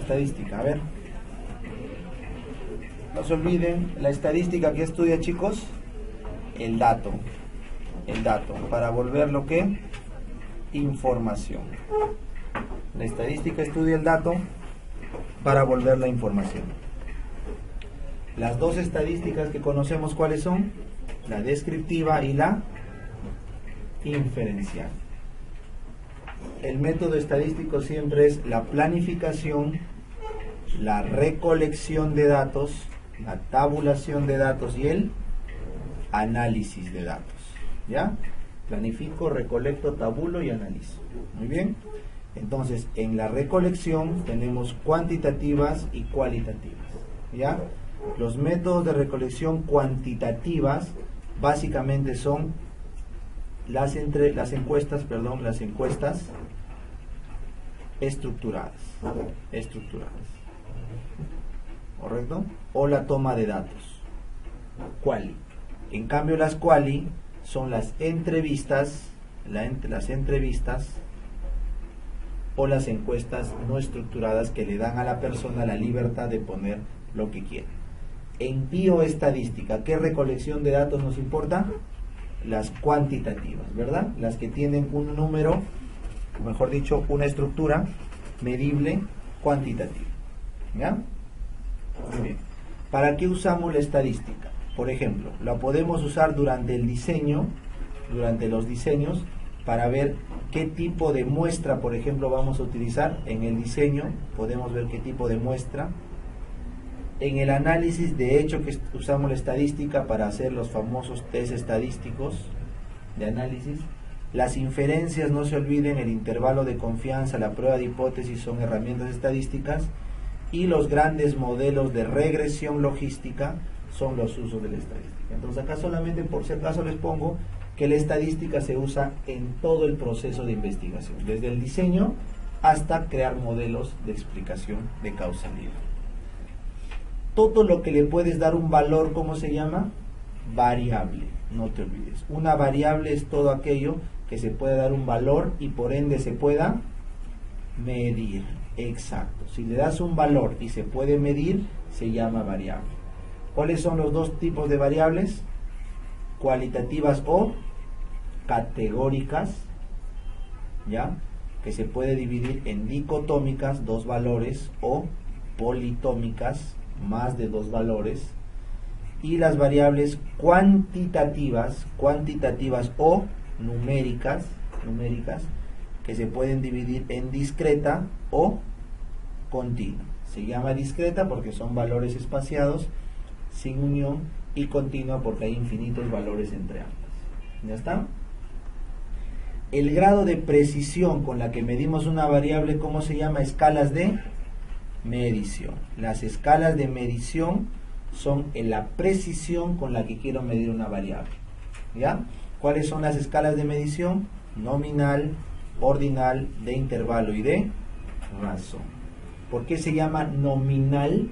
estadística. A ver, no se olviden, la estadística que estudia, chicos, el dato, para volverlo ¿qué? Información. La estadística estudia el dato para volver la información. Las dos estadísticas que conocemos, ¿cuáles son? La descriptiva y la inferencial. El método estadístico siempre es la planificación, la recolección de datos, la tabulación de datos y el análisis de datos. ¿Ya? Planifico, recolecto, tabulo y analizo. Muy bien. Entonces, en la recolección tenemos cuantitativas y cualitativas. ¿Ya? Los métodos de recolección cuantitativas básicamente son las encuestas estructuradas. ¿Correcto? O la toma de datos. Quali. En cambio, las quali son las entrevistas, las entrevistas o las encuestas no estructuradas que le dan a la persona la libertad de poner lo que quiere. En bioestadística, ¿qué recolección de datos nos importa? Las cuantitativas, ¿verdad? Las que tienen un número, mejor dicho, una estructura medible cuantitativa. ¿Ya? Muy bien. ¿Para qué usamos la estadística? Por ejemplo, la podemos usar durante el diseño, durante los diseños, para ver qué tipo de muestra, por ejemplo, vamos a utilizar. En el diseño podemos ver qué tipo de muestra. En el análisis, de hecho, que usamos la estadística para hacer los famosos test estadísticos de análisis. Las inferencias, no se olviden, el intervalo de confianza, la prueba de hipótesis son herramientas estadísticas. Y los grandes modelos de regresión logística son los usos de la estadística. Entonces acá solamente por si acaso les pongo que la estadística se usa en todo el proceso de investigación, desde el diseño hasta crear modelos de explicación de causalidad. Todo lo que le puedes dar un valor, ¿cómo se llama? Variable, no te olvides. Una variable es todo aquello que se puede dar un valor y por ende se pueda medir. Exacto. Si le das un valor y se puede medir, se llama variable. ¿Cuáles son los dos tipos de variables? Cualitativas o categóricas, ¿ya? Que se puede dividir en dicotómicas, dos valores, o politómicas, más de dos valores. Y las variables cuantitativas o numéricas, que se pueden dividir en discreta o continua. Se llama discreta porque son valores espaciados sin unión y continua porque hay infinitos valores entre ambas. ¿Ya está? El grado de precisión con la que medimos una variable, ¿cómo se llama? Escalas de medición. Las escalas de medición son en la precisión con la que quiero medir una variable. ¿Ya? ¿Cuáles son las escalas de medición? Nominal, ordinal, de intervalo y de razón. ¿Por qué se llama nominal?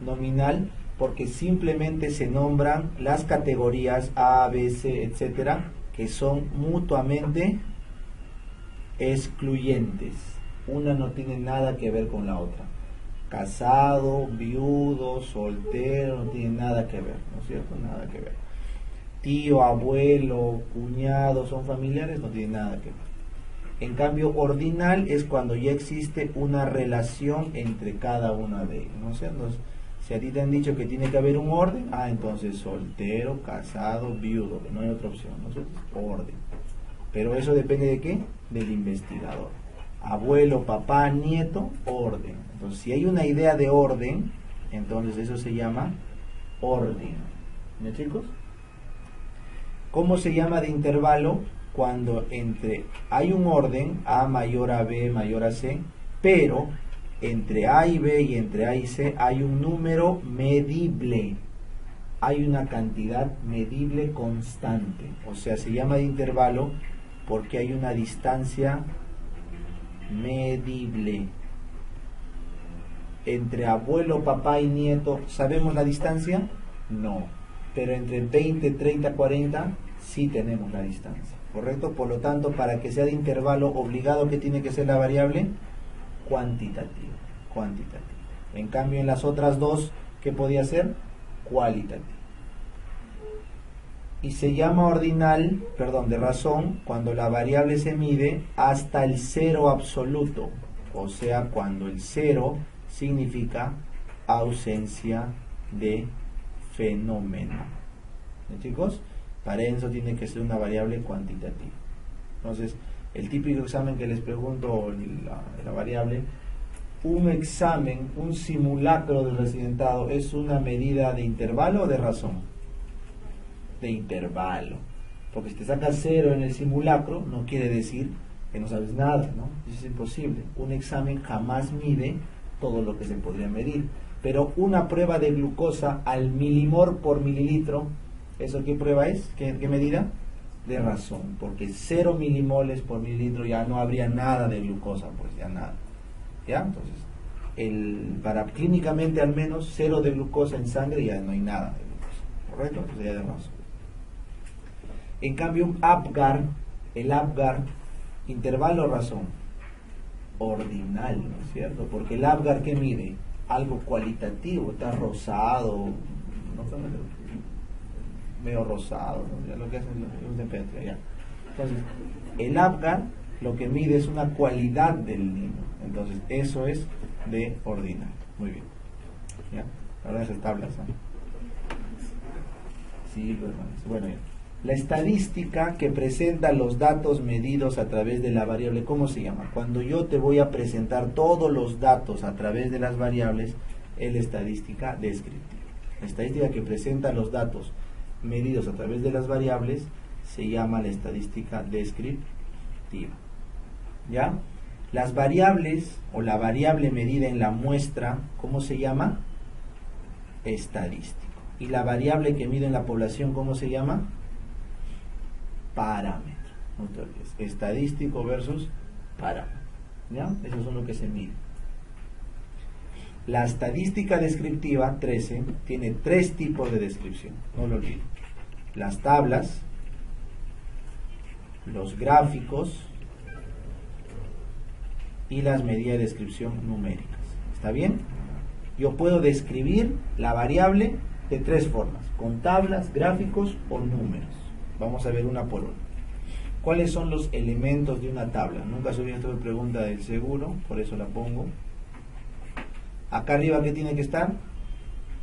Nominal porque simplemente se nombran las categorías A, B, C, etcétera, que son mutuamente excluyentes. Una no tiene nada que ver con la otra. Casado, viudo, soltero, no tiene nada que ver, ¿no es cierto? Nada que ver. Tío, abuelo, cuñado, son familiares, no tiene nada que ver. En cambio, ordinal es cuando ya existe una relación entre cada una de ellos, ¿no es cierto? Entonces, si a ti te han dicho que tiene que haber un orden, entonces soltero, casado, viudo, no hay otra opción, ¿no es cierto? Orden. Pero eso depende de qué? Del investigador. Abuelo, papá, nieto, orden. Entonces, si hay una idea de orden, entonces eso se llama orden. ¿No, chicos? ¿Cómo se llama de intervalo? Cuando hay un orden, A mayor a B mayor a C, pero entre A y B y entre A y C hay un número medible. Hay una cantidad medible constante. O sea, se llama de intervalo porque hay una distancia medible. Entre abuelo, papá y nieto, ¿sabemos la distancia? No. Pero entre 20, 30, 40, sí tenemos la distancia. ¿Correcto? Por lo tanto, para que sea de intervalo obligado, ¿qué tiene que ser la variable? Cuantitativa. Cuantitativa. En cambio, en las otras dos, ¿qué podía ser? Cualitativo. Y se llama ordinal, perdón, de razón, cuando la variable se mide hasta el cero absoluto, o sea, cuando el cero significa ausencia de fenómeno. ¿Sí, chicos? Para eso tiene que ser una variable cuantitativa. Entonces, el típico examen que les pregunto, la variable, un examen, un simulacro del residentado, ¿es una medida de intervalo o de razón? De intervalo, porque si te sacas cero en el simulacro no quiere decir que no sabes nada, ¿no? Eso es imposible. Un examen jamás mide todo lo que se podría medir, pero una prueba de glucosa al milimol por mililitro, ¿eso qué prueba es? ¿Qué medida? De razón, porque 0 milimoles por mililitro ya no habría nada de glucosa, pues ya nada, ¿ya? Entonces, para clínicamente al menos 0 de glucosa en sangre ya no hay nada de glucosa, ¿correcto? Entonces ya de razón. En cambio, un Apgar, el Apgar, intervalo razón, ordinal, ¿no es cierto? Porque el Apgar, ¿qué mide? Algo cualitativo, está rosado, no sé, medio rosado, ¿no? Ya lo que hacen los de Petria, ya. Entonces, el Apgar lo que mide es una cualidad del niño. Entonces, eso es de ordinal. Muy bien. ¿Ya? Ahora esas tablas, ¿no? Sí, pues, bueno, ya. La estadística que presenta los datos medidos a través de la variable, ¿cómo se llama? Cuando yo te voy a presentar todos los datos a través de las variables, es la estadística descriptiva. La estadística que presenta los datos medidos a través de las variables se llama la estadística descriptiva. ¿Ya? Las variables o la variable medida en la muestra, ¿cómo se llama? Estadístico. Y la variable que mide en la población, ¿cómo se llama? Parámetro. No te olvides. Estadístico versus parámetro. ¿Ya? Eso es lo que se mide. La estadística descriptiva 13 tiene 3 tipos de descripción. No lo olviden. Las tablas, los gráficos y las medidas de descripción numéricas. ¿Está bien? Yo puedo describir la variable de 3 formas: con tablas, gráficos o números. Vamos a ver una por una. ¿Cuáles son los elementos de una tabla? Nunca subí esta pregunta del seguro, por eso la pongo. Acá arriba, ¿qué tiene que estar?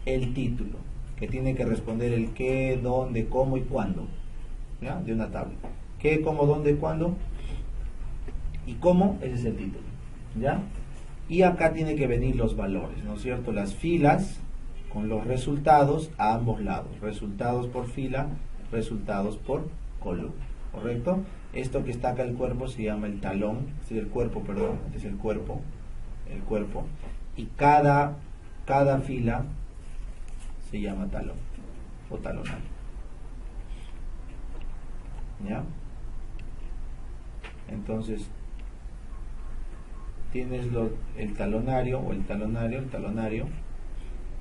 El título, que tiene que responder el qué, dónde, cómo y cuándo, ¿ya? De una tabla. ¿Qué, cómo, dónde, cuándo? Y cómo, ese es el título, ¿ya? Y acá tiene que venir los valores, ¿no es cierto? Las filas con los resultados a ambos lados. Resultados por fila, resultados por columna, ¿correcto? Esto que está acá el cuerpo se llama el talón, este es el cuerpo, perdón, este es el cuerpo, y cada fila se llama talón o talonario, ¿ya? Entonces tienes el talonario,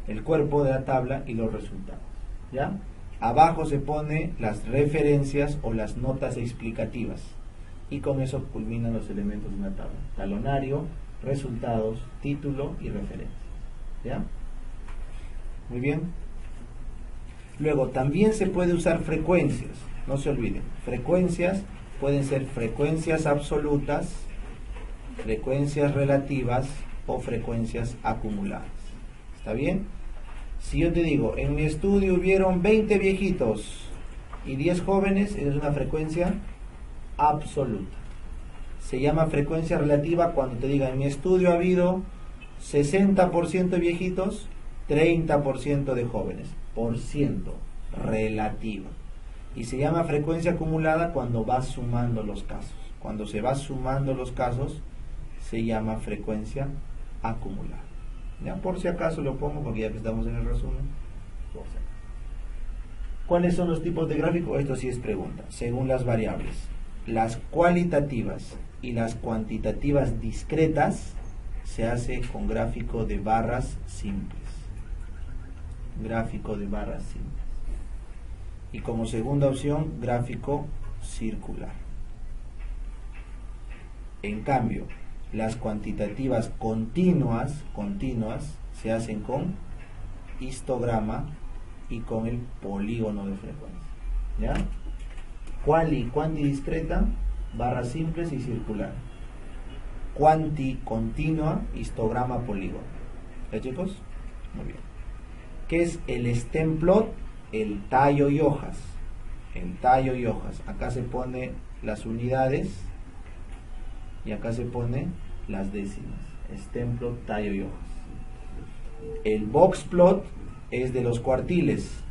el cuerpo de la tabla y los resultados, ¿ya? Abajo se pone las referencias o las notas explicativas y con eso culminan los elementos de una tabla: talonario, resultados, título y referencia, ¿ya? Muy bien. Luego también se puede usar frecuencias, no se olviden. Frecuencias pueden ser frecuencias absolutas, frecuencias relativas o frecuencias acumuladas. ¿Está bien? Si yo te digo, en mi estudio hubieron 20 viejitos y 10 jóvenes, es una frecuencia absoluta. Se llama frecuencia relativa cuando te diga, en mi estudio ha habido 60% de viejitos, 30% de jóvenes, por ciento, relativa. Y se llama frecuencia acumulada cuando vas sumando los casos. Cuando se va sumando los casos, se llama frecuencia acumulada. Ya, por si acaso lo pongo, porque ya que estamos en el resumen, por si acaso. ¿Cuáles son los tipos de gráfico? Esto sí es pregunta. Según las variables, las cualitativas y las cuantitativas discretas se hace con gráfico de barras simples. Gráfico de barras simples. Y como segunda opción, gráfico circular. En cambio, las cuantitativas continuas se hacen con histograma y con el polígono de frecuencia. ¿Ya? Quali, cuanti discreta, barras simples y circular. Quanti continua, histograma, polígono. ¿Ya, chicos? Muy bien. ¿Qué es el stem plot? El tallo y hojas. El tallo y hojas. Acá se pone las unidades y acá se pone las décimas. Stem plot, tallo y hojas. El box plot es de los cuartiles.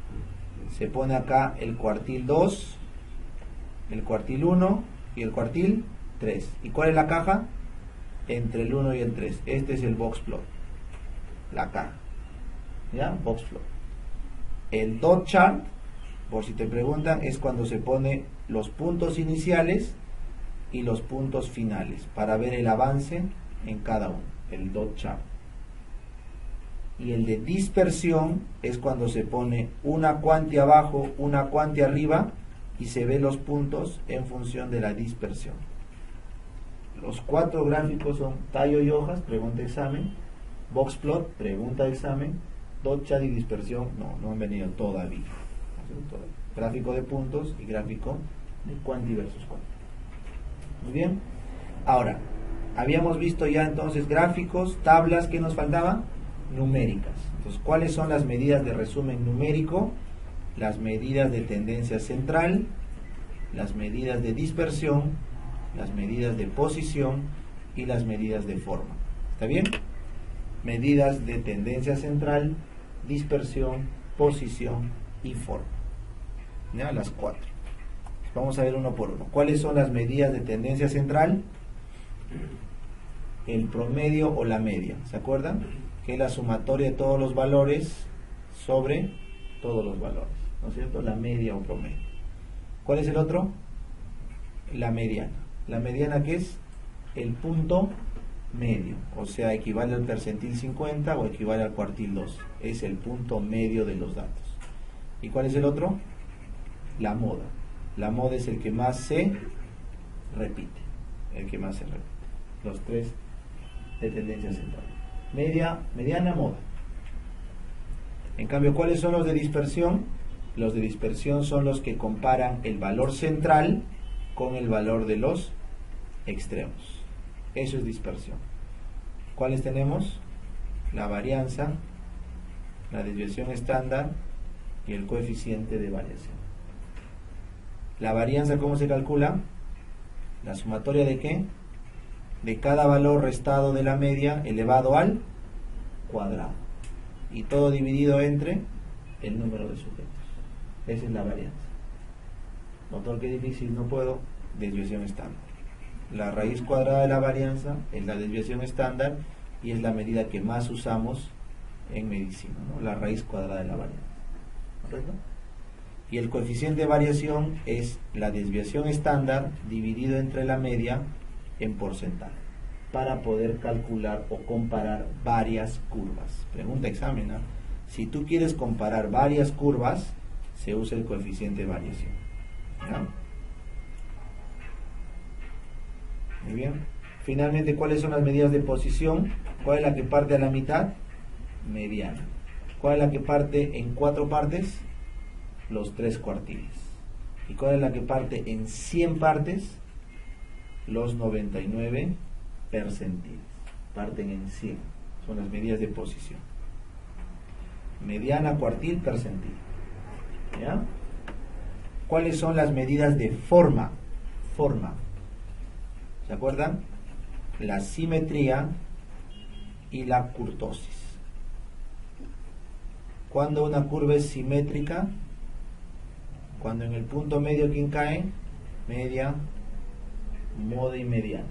Se pone acá el cuartil 2, el cuartil 1 y el cuartil 3. ¿Y cuál es la caja? Entre el 1 y el 3. Este es el box plot. La caja. ¿Ya? Box plot. El dot chart, por si te preguntan, es cuando se pone los puntos iniciales y los puntos finales para ver el avance en cada uno. El dot chart. Y el de dispersión es cuando se pone una cuanti abajo, una cuanti arriba y se ve los puntos en función de la dispersión. Los 4 gráficos son tallo y hojas, pregunta examen, box plot, pregunta examen, dot chart y dispersión, no han venido todavía. Gráfico de puntos y gráfico de cuanti versus cuanti. Muy bien. Ahora, habíamos visto ya entonces gráficos, tablas, ¿qué nos faltaba? Numéricas. Entonces, ¿cuáles son las medidas de resumen numérico? Las medidas de tendencia central, las medidas de dispersión, las medidas de posición y las medidas de forma. ¿Está bien? Medidas de tendencia central, dispersión, posición y forma. ¿Ya? Las 4. Vamos a ver uno por uno. ¿Cuáles son las medidas de tendencia central? El promedio o la media. ¿Se acuerdan? Que es la sumatoria de todos los valores sobre todos los valores, ¿no es cierto? La media o promedio. ¿Cuál es el otro? La mediana. La mediana, ¿qué es? El punto medio, o sea, equivale al percentil 50 o equivale al cuartil 2. Es el punto medio de los datos. ¿Y cuál es el otro? La moda. La moda es el que más se repite. El que más se repite. Los 3 de tendencia central. Media, mediana, moda. En cambio, ¿cuáles son los de dispersión? Los de dispersión son los que comparan el valor central con el valor de los extremos. Eso es dispersión. ¿Cuáles tenemos? La varianza, la desviación estándar y el coeficiente de variación. La varianza, ¿cómo se calcula? La sumatoria de ¿qué? De cada valor restado de la media elevado al cuadrado. Y todo dividido entre el número de sujetos. Esa es la varianza. Doctor, qué difícil, no puedo. Desviación estándar. La raíz cuadrada de la varianza es la desviación estándar y es la medida que más usamos en medicina, ¿no? La raíz cuadrada de la varianza. ¿Correcto? Y el coeficiente de variación es la desviación estándar dividido entre la media en porcentaje para poder calcular o comparar varias curvas. Pregunta examen, ¿no? Si tú quieres comparar varias curvas, se usa el coeficiente de variación. ¿Ya? Muy bien. Finalmente, ¿cuáles son las medidas de posición? ¿Cuál es la que parte a la mitad? Mediana. ¿Cuál es la que parte en 4 partes? Los 3 cuartiles. ¿Y cuál es la que parte en 100 partes? Los 99 percentiles. Parten en 100. Son las medidas de posición. Mediana, cuartil, percentil. ¿Ya? ¿Cuáles son las medidas de forma? Forma. ¿Se acuerdan? La simetría y la kurtosis. Cuando una curva es simétrica, cuando en el punto medio, ¿quién cae? Media, moda y mediana.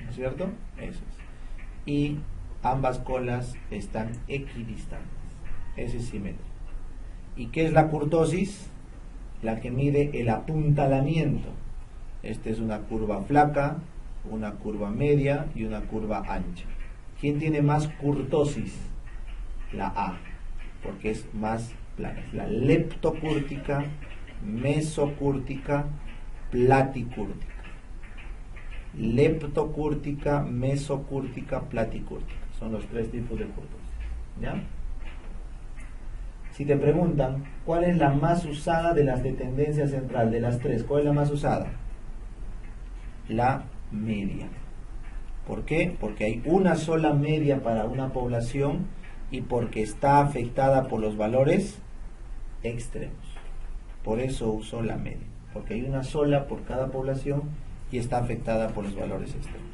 ¿No es cierto? Eso es. Y ambas colas están equidistantes. Ese es simétrico. ¿Y qué es la kurtosis? La que mide el apuntalamiento. Esta es una curva flaca, una curva media y una curva ancha. ¿Quién tiene más kurtosis? La A, porque es más plana. Es la leptocúrtica, mesocúrtica, platicúrtica. leptocúrtica, mesocúrtica, platicúrtica. Son los tres tipos de curtosis. ¿Ya? Si te preguntan, ¿cuál es la más usada de las de tendencia central? De las tres, ¿cuál es la más usada? La media. ¿Por qué? Porque hay una sola media para una población y porque está afectada por los valores extremos. Por eso uso la media. Porque hay una sola por cada población y está afectada por los valores extremos.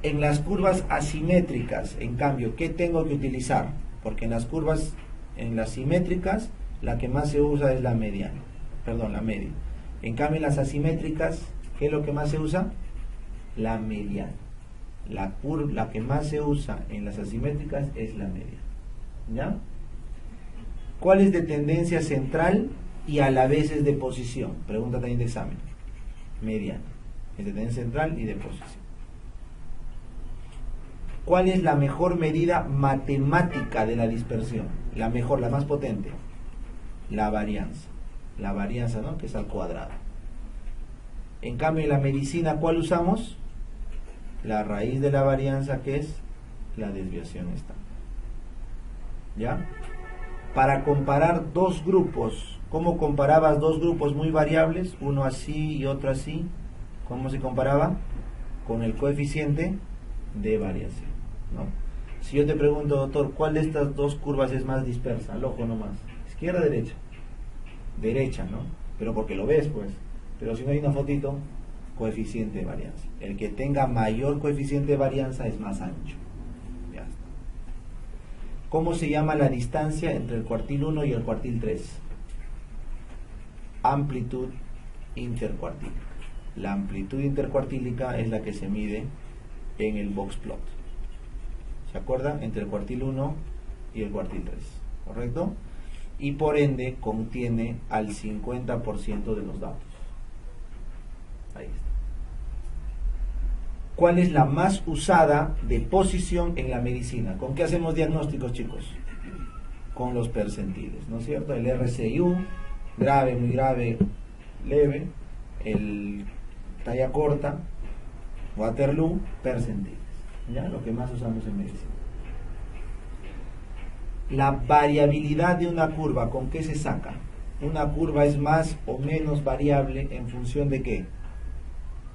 En las curvas asimétricas, en cambio, ¿qué tengo que utilizar? Porque en las simétricas, la que más se usa es la mediana. Perdón, la media. En cambio, en las asimétricas, ¿qué es lo que más se usa? La mediana. La que más se usa en las asimétricas es la media. ¿Ya? ¿Cuál es de tendencia central y a la vez es de posición? Pregunta también de examen. Mediana. Es de tendencia central y de posición. ¿Cuál es la mejor medida matemática de la dispersión? La mejor, la más potente. La varianza. La varianza, ¿no? Que es al cuadrado. En cambio, en la medicina, ¿cuál usamos? La raíz de la varianza, que es la desviación estándar. ¿Ya? Para comparar dos grupos, ¿cómo comparabas dos grupos muy variables? Uno así y otro así. ¿Cómo se comparaba? Con el coeficiente de variación, ¿no? Si yo te pregunto, doctor, ¿cuál de estas dos curvas es más dispersa? Al ojo nomás. ¿Izquierda o derecha? Derecha, ¿no? Pero porque lo ves, pues. Pero si no hay una fotito, coeficiente de varianza. El que tenga mayor coeficiente de varianza es más ancho. Ya está. ¿Cómo se llama la distancia entre el cuartil 1 y el cuartil 3? Amplitud intercuartílica. La amplitud intercuartílica es la que se mide en el box plot. ¿Se acuerdan? Entre el cuartil 1 y el cuartil 3. ¿Correcto? Y por ende contiene al 50% de los datos. Ahí está. ¿Cuál es la más usada de posición en la medicina? ¿Con qué hacemos diagnósticos, chicos? Con los percentiles, ¿no es cierto? El RCIU, grave, muy grave, leve. El talla corta, Waterloo, percentiles. ¿Ya? Lo que más usamos en medicina. La variabilidad de una curva, ¿con qué se saca? Una curva es más o menos variable en función de ¿qué?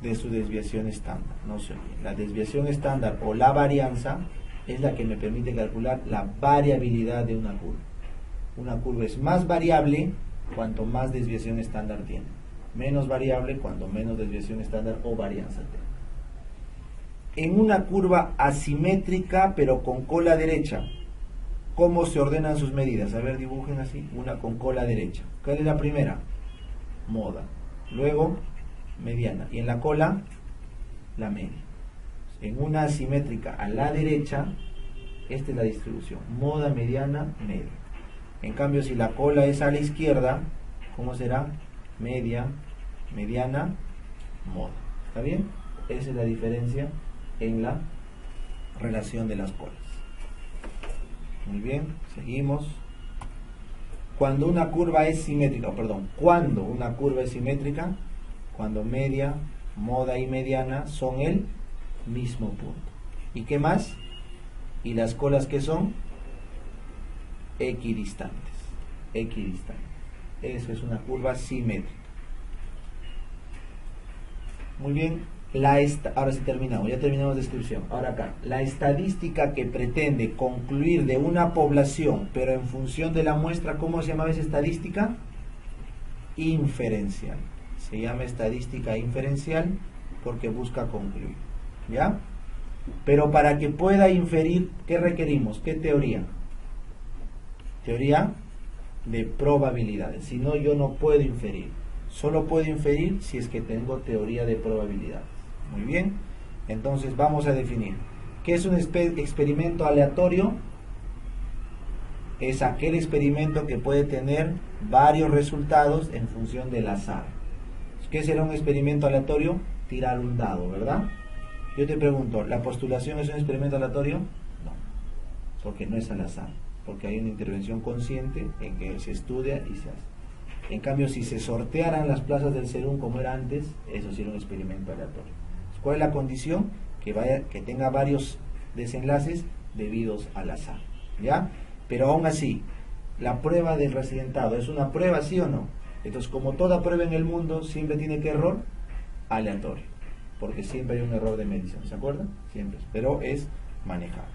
De su desviación estándar. No se olviden. La desviación estándar o la varianza es la que me permite calcular la variabilidad de una curva. Una curva es más variable cuanto más desviación estándar tiene. Menos variable cuanto menos desviación estándar o varianza tiene. En una curva asimétrica pero con cola derecha, ¿cómo se ordenan sus medidas? A ver, dibujen así, una con cola derecha. ¿Cuál es la primera? Moda. Luego, mediana. Y en la cola, la media. En una asimétrica a la derecha, esta es la distribución. Moda, mediana, media. En cambio, si la cola es a la izquierda, ¿cómo será? Media, mediana, moda. ¿Está bien? Esa es la diferencia en la relación de las colas. Muy bien, seguimos. Cuando una curva es simétrica, cuando una curva es simétrica, cuando media, moda y mediana son el mismo punto. ¿Y qué más? Y las colas que son equidistantes. Equidistantes. Eso es una curva simétrica. Muy bien. Ahora sí terminamos, ya terminamos descripción. Ahora acá, la estadística que pretende concluir de una población, pero en función de la muestra, ¿cómo se llama esa estadística? Inferencial. Se llama estadística inferencial porque busca concluir. ¿Ya? Pero para que pueda inferir, ¿qué requerimos? ¿Qué teoría? Teoría de probabilidades. Si no, yo no puedo inferir. Solo puedo inferir si es que tengo teoría de probabilidades. Muy bien, entonces vamos a definir. ¿Qué es un experimento aleatorio? Es aquel experimento que puede tener varios resultados en función del azar. ¿Qué será un experimento aleatorio? Tirar un dado, ¿verdad? Yo te pregunto, ¿la postulación es un experimento aleatorio? No, porque no es al azar, porque hay una intervención consciente en que se estudia y se hace. En cambio, si se sortearan las plazas del serum como era antes, eso sí era un experimento aleatorio. ¿Cuál es la condición? Que tenga varios desenlaces debidos al azar, ¿ya? Pero aún así, la prueba del residentado es una prueba, ¿sí o no? Entonces, como toda prueba en el mundo, siempre tiene que error aleatorio, porque siempre hay un error de medición, ¿se acuerdan? Siempre, pero es manejable.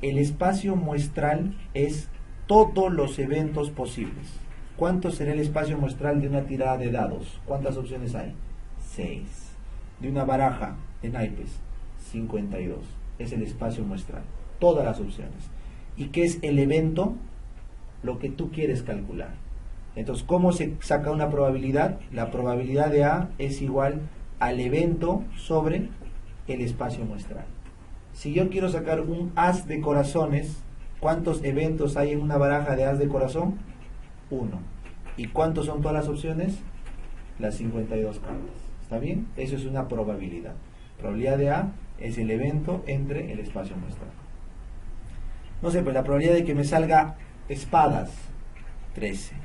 El espacio muestral es todos los eventos posibles. ¿Cuánto será el espacio muestral de una tirada de dados? ¿Cuántas opciones hay? 6. De una baraja de naipes, 52. Es el espacio muestral. Todas las opciones. ¿Y qué es el evento? Lo que tú quieres calcular. Entonces, ¿cómo se saca una probabilidad? La probabilidad de A es igual al evento sobre el espacio muestral. Si yo quiero sacar un as de corazones, ¿cuántos eventos hay en una baraja de as de corazón? 1. ¿Y cuántos son todas las opciones? Las 52 cartas. ¿Está bien? Eso es una probabilidad. Probabilidad de A es el evento entre el espacio muestral. No sé, pues la probabilidad de que me salga espadas, 13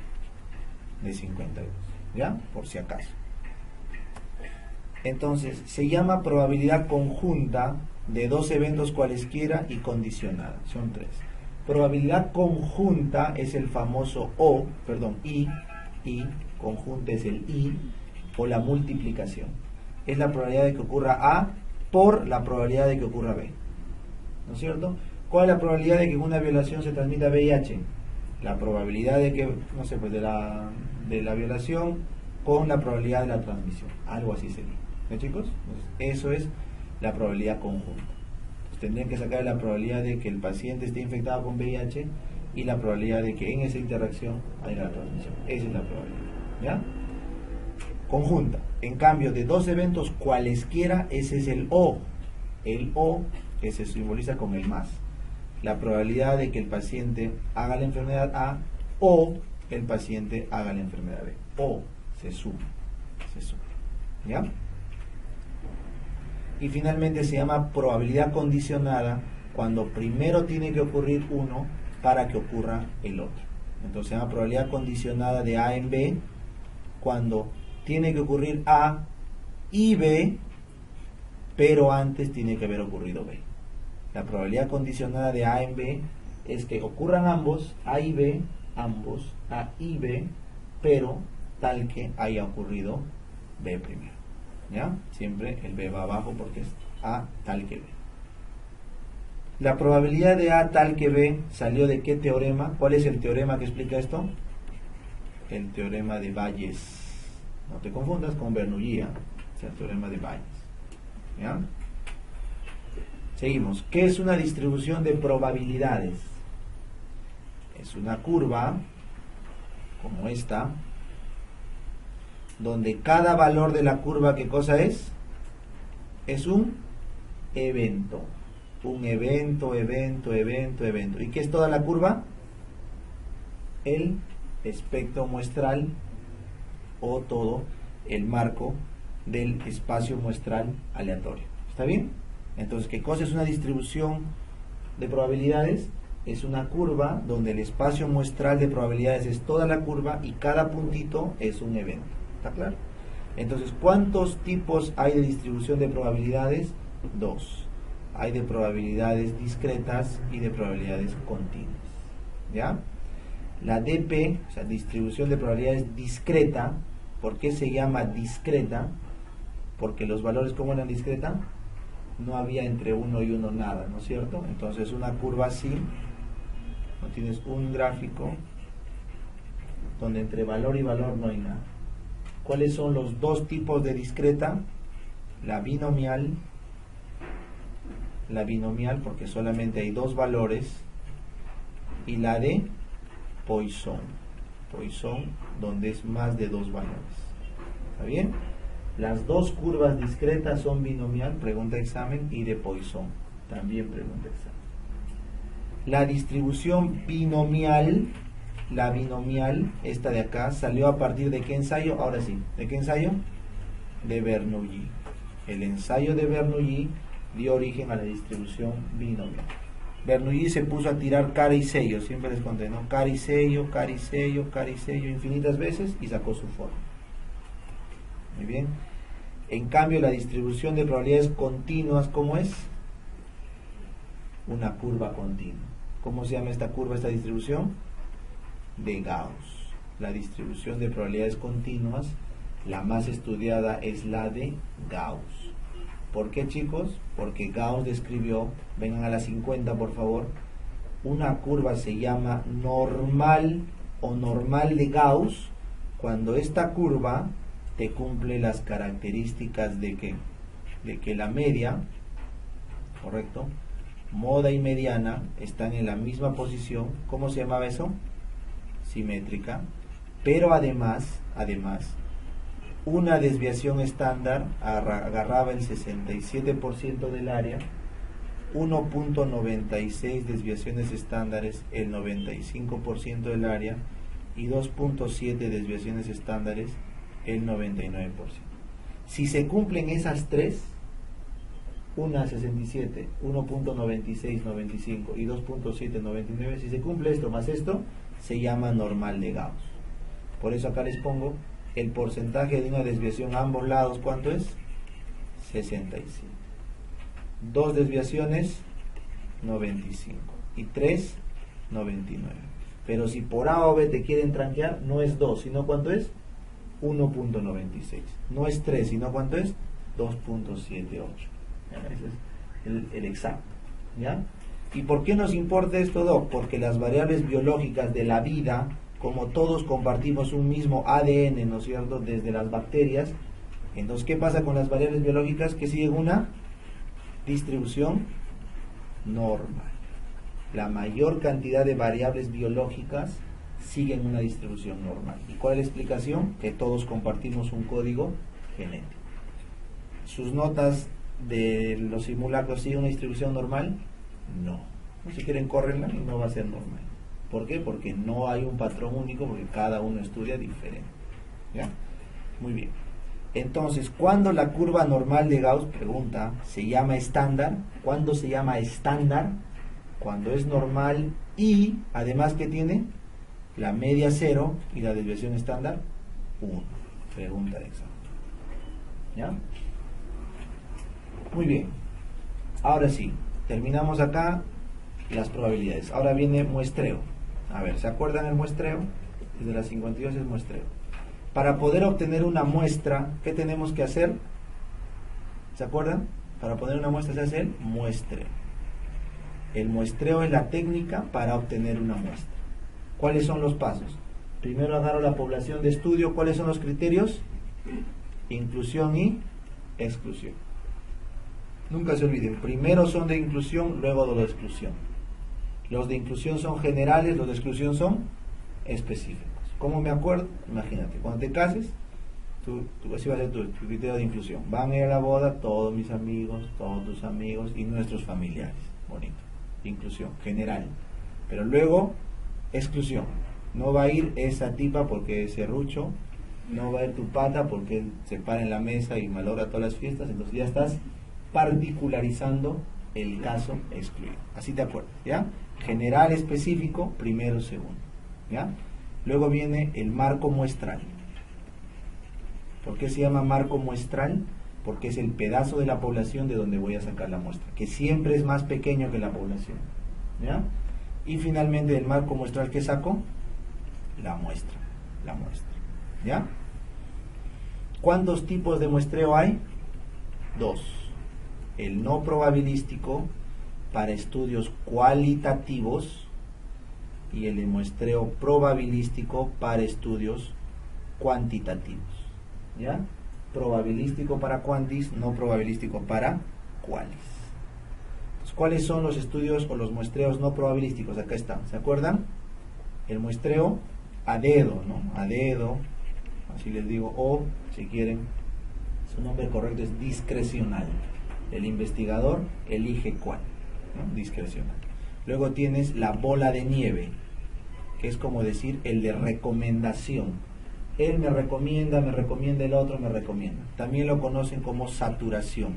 de 52. ¿Ya? Por si acaso. Entonces, se llama probabilidad conjunta de dos eventos cualesquiera y condicionada. Son 3. Probabilidad conjunta es el famoso I, conjunta es el I, o la multiplicación. Es la probabilidad de que ocurra A por la probabilidad de que ocurra B. ¿No es cierto? ¿Cuál es la probabilidad de que en una violación se transmita VIH? La probabilidad de que, no sé, pues de la violación con la probabilidad de la transmisión. Algo así sería. ¿No, chicos? Entonces, eso es la probabilidad conjunta. Tendrían que sacar la probabilidad de que el paciente esté infectado con VIH y la probabilidad de que en esa interacción haya la transmisión. Esa es la probabilidad. ¿Ya? Conjunta. En cambio, de dos eventos cualesquiera, ese es el O. El O que se simboliza con el más. La probabilidad de que el paciente haga la enfermedad A o el paciente haga la enfermedad B. O se suma. Se suma. ¿Ya? Y finalmente se llama probabilidad condicionada cuando primero tiene que ocurrir uno para que ocurra el otro. Entonces se llama probabilidad condicionada de A en B cuando tiene que ocurrir A y B, pero antes tiene que haber ocurrido B. La probabilidad condicionada de A en B es que ocurran ambos, A y B, ambos, A y B, pero tal que haya ocurrido B primero. ¿Ya? Siempre el B va abajo porque es A tal que B. La probabilidad de A tal que B salió de ¿qué teorema? ¿Cuál es el teorema que explica esto? El teorema de Bayes. No te confundas con Bernoulli, es el teorema de Bayes. ¿Ya? Seguimos. ¿Qué es una distribución de probabilidades? Es una curva como esta, donde cada valor de la curva, ¿qué cosa es? Es un evento. Un evento. ¿Y qué es toda la curva? El espectro muestral o todo el marco del espacio muestral aleatorio. ¿Está bien? Entonces, ¿qué cosa es una distribución de probabilidades? Es una curva donde el espacio muestral de probabilidades es toda la curva y cada puntito es un evento. ¿Está claro? Entonces, ¿cuántos tipos hay de distribución de probabilidades? 2. Hay de probabilidades discretas y de probabilidades continuas. ¿Ya? La DP, o sea, distribución de probabilidades discreta. ¿Por qué se llama discreta? Porque los valores, ¿cómo eran discreta? No había entre 1 y 1 nada, ¿no es cierto? Entonces, una curva así, no tienes un gráfico donde entre valor y valor no hay nada. ¿Cuáles son los dos tipos de discreta? La binomial porque solamente hay dos valores, y la de Poisson, donde es más de dos valores. ¿Está bien? Las dos curvas discretas son binomial, pregunta examen, y de Poisson, también pregunta examen. La distribución binomial, la binomial, esta de acá, salió a partir de ¿qué ensayo? Ahora sí, ¿de qué ensayo? De Bernoulli. El ensayo de Bernoulli dio origen a la distribución binomial. Bernoulli se puso a tirar cara y sello, siempre les conté, ¿no? Cara y sello, cara y sello, cara y sello, infinitas veces y sacó su forma. Muy bien. En cambio, la distribución de probabilidades continuas, ¿cómo es? Una curva continua. ¿Cómo se llama esta curva, esta distribución? De Gauss. La distribución de probabilidades continuas, la más estudiada es la de Gauss. ¿Por qué, chicos? Porque Gauss describió, vengan a la 50 por favor, una curva se llama normal o normal de Gauss cuando esta curva te cumple las características de que la media, correcto, moda y mediana están en la misma posición. ¿Cómo se llamaba eso? Simétrica. Pero además, una desviación estándar agarraba el 67% del área, 1.96 desviaciones estándares el 95% del área y 2.7 desviaciones estándares el 99%. Si se cumplen esas tres, una 67, 1.96, 95 y 2.7, 99, si se cumple esto más esto, se llama normal de Gauss. Por eso acá les pongo el porcentaje de una desviación a ambos lados, ¿cuánto es? 65. Dos desviaciones, 95. Y 3, 99. Pero si por A o B te quieren tranquear, no es 2, sino ¿cuánto es? 1.96. No es 3, sino ¿cuánto es? 2.78. Ese es el exacto. ¿Ya? ¿Y por qué nos importa esto, Doc? Porque las variables biológicas de la vida, como todos compartimos un mismo ADN, ¿no es cierto?, desde las bacterias, entonces, ¿qué pasa con las variables biológicas? Que siguen una distribución normal. La mayor cantidad de variables biológicas siguen una distribución normal. ¿Y cuál es la explicación? Que todos compartimos un código genético. ¿Sus notas de los simulacros siguen una distribución normal? No. Si quieren, córrenla y no va a ser normal. ¿Por qué? Porque no hay un patrón único, porque cada uno estudia diferente. ¿Ya? Muy bien. Entonces, ¿cuándo la curva normal de Gauss, pregunta, se llama estándar? ¿Cuándo se llama estándar? Cuando es normal y, además, ¿qué tiene? La media 0 y la desviación estándar 1. Pregunta de examen. ¿Ya? Muy bien. Ahora sí, terminamos acá las probabilidades. Ahora viene muestreo. A ver, ¿se acuerdan el muestreo? Desde las 52 es muestreo. Para poder obtener una muestra, ¿qué tenemos que hacer? ¿Se acuerdan? Para obtener una muestra se hace el muestreo. El muestreo es la técnica para obtener una muestra. ¿Cuáles son los pasos? Primero agarro la población de estudio. ¿Cuáles son los criterios? Inclusión y exclusión. Nunca se olviden, primero son de inclusión, luego de exclusión. Los de inclusión son generales, los de exclusión son específicos. ¿Cómo me acuerdo? Imagínate, cuando te cases, así va a ser tu criterio de inclusión. Van a ir a la boda todos mis amigos, todos tus amigos y nuestros familiares. Bonito. Inclusión, general. Pero luego, exclusión. No va a ir esa tipa porque es serrucho, no va a ir tu pata porque él se para en la mesa y malogra todas las fiestas, entonces ya estás particularizando el caso excluido. Así te acuerdas, ¿ya? General, específico, primero, segundo, ¿ya? Luego viene el marco muestral. ¿Por qué se llama marco muestral? Porque es el pedazo de la población de donde voy a sacar la muestra, que siempre es más pequeño que la población, ¿ya? Y finalmente del marco muestral, ¿qué saco? La muestra, ¿ya? ¿Cuántos tipos de muestreo hay? 2. El no probabilístico para estudios cualitativos y el de muestreo probabilístico para estudios cuantitativos. ¿Ya? Probabilístico para cuantis, no probabilístico para qualis. Entonces, ¿cuáles son los estudios o los muestreos no probabilísticos? Acá están, ¿se acuerdan? El muestreo a dedo, ¿no? A dedo, así les digo, o si quieren, su nombre correcto es discrecional. El investigador elige cuál, ¿no? Discrecional. Luego tienes la bola de nieve, que es como decir el de recomendación. Él me recomienda, el otro me recomienda. También lo conocen como saturación.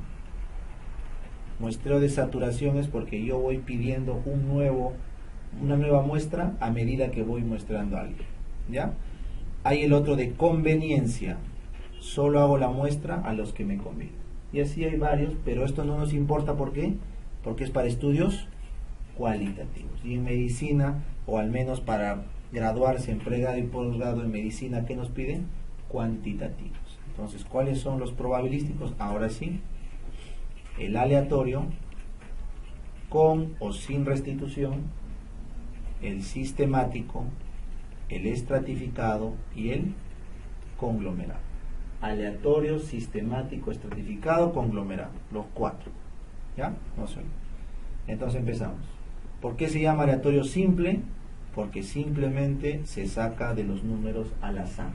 Muestreo de saturación es porque yo voy pidiendo una nueva muestra a medida que voy muestrando algo, ¿ya? Hay el otro de conveniencia, solo hago la muestra a los que me conviene. Y así hay varios, pero esto no nos importa, ¿por qué? Porque es para estudios cualitativos. Y en medicina, o al menos para graduarse en pregrado y posgrado en medicina, ¿qué nos piden? Cuantitativos. Entonces, ¿cuáles son los probabilísticos? Ahora sí, el aleatorio, con o sin restitución, el sistemático, el estratificado y el conglomerado. Aleatorio, sistemático, estratificado, conglomerado, los cuatro. ¿Ya? No sé. Entonces empezamos. ¿Por qué se llama aleatorio simple? Porque simplemente se saca de los números al azar.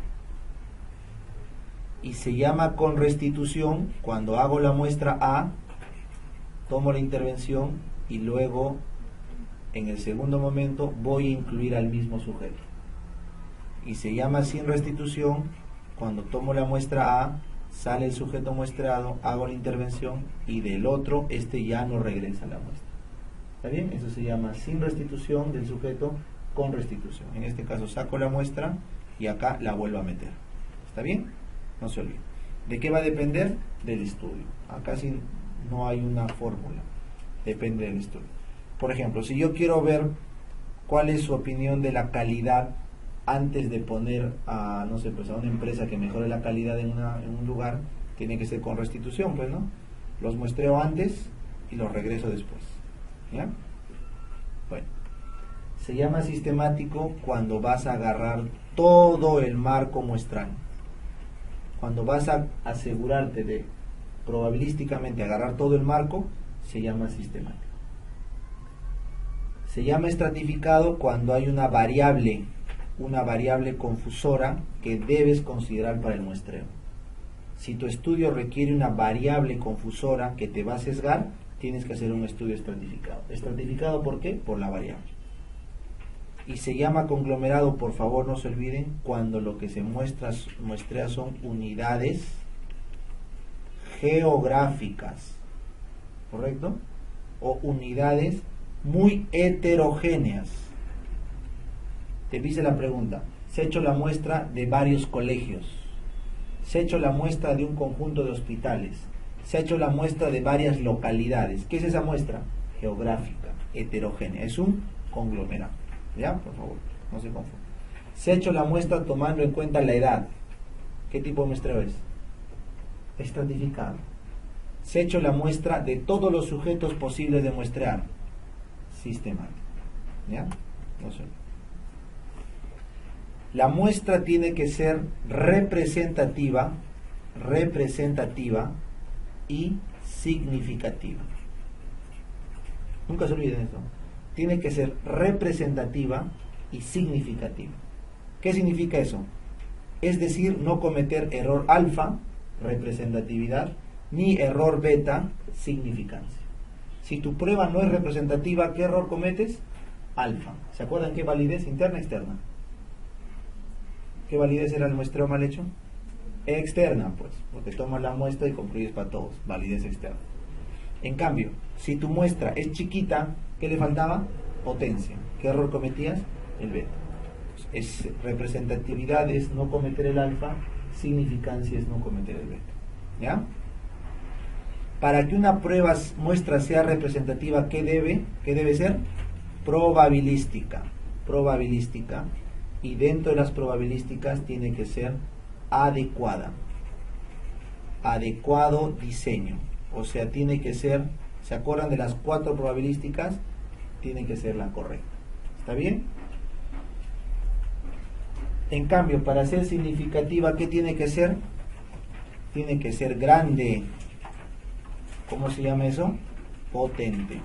Y se llama con restitución cuando hago la muestra A, tomo la intervención y luego en el segundo momento voy a incluir al mismo sujeto. Y se llama sin restitución cuando tomo la muestra A, sale el sujeto muestrado, hago la intervención y del otro ya no regresa a la muestra. ¿Está bien? Eso se llama sin restitución del sujeto con restitución. En este caso saco la muestra y acá la vuelvo a meter. ¿Está bien? No se olvide. ¿De qué va a depender? Del estudio. Acá sí no hay una fórmula. Depende del estudio. Por ejemplo, si yo quiero ver cuál es su opinión de la calidad antes de poner a, no sé, pues a una empresa que mejore la calidad en un lugar, tiene que ser con restitución, pues, ¿no? Los muestreo antes y los regreso después. ¿Ya? Bueno. Se llama sistemático cuando vas a agarrar todo el marco muestral. Cuando vas a asegurarte de probabilísticamente agarrar todo el marco, se llama sistemático. Se llama estratificado cuando hay una variable confusora que debes considerar para el muestreo. Si tu estudio requiere una variable confusora que te va a sesgar, tienes que hacer un estudio estratificado. ¿Estratificado por qué? Por la variable. Y se llama conglomerado, por favor no se olviden, cuando lo que se muestrea son unidades geográficas, ¿correcto? O unidades muy heterogéneas. Te hice la pregunta, se ha hecho la muestra de varios colegios, se ha hecho la muestra de un conjunto de hospitales, se ha hecho la muestra de varias localidades. ¿Qué es esa muestra? Geográfica, heterogénea, es un conglomerado. ¿Ya? Por favor, no se confundan. Se ha hecho la muestra tomando en cuenta la edad. ¿Qué tipo de muestreo es? Estratificado. Se ha hecho la muestra de todos los sujetos posibles de muestrear. Sistemático. ¿Ya? No sé. La muestra tiene que ser representativa y significativa. Nunca se olviden esto. Tiene que ser representativa y significativa. ¿Qué significa eso? Es decir, no cometer error alfa, representatividad, ni error beta, significancia. Si tu prueba no es representativa, ¿qué error cometes? Alfa. ¿Se acuerdan qué validez? ¿Interna, externa? ¿Qué validez era el muestreo mal hecho? Externa, pues, porque tomas la muestra y concluyes para todos. Validez externa. En cambio, si tu muestra es chiquita, ¿qué le faltaba? Potencia. ¿Qué error cometías? El beta. Es representatividad es no cometer el alfa, significancia es no cometer el beta. ¿Ya? Para que una muestra sea representativa, ¿qué debe ser? Probabilística. Probabilística. Y dentro de las probabilísticas tiene que ser adecuada. Adecuado diseño. O sea, tiene que ser, ¿se acuerdan de las 4 probabilísticas? Tiene que ser la correcta. ¿Está bien? En cambio, para ser significativa, ¿qué tiene que ser? Tiene que ser grande. ¿Cómo se llama eso? Potente.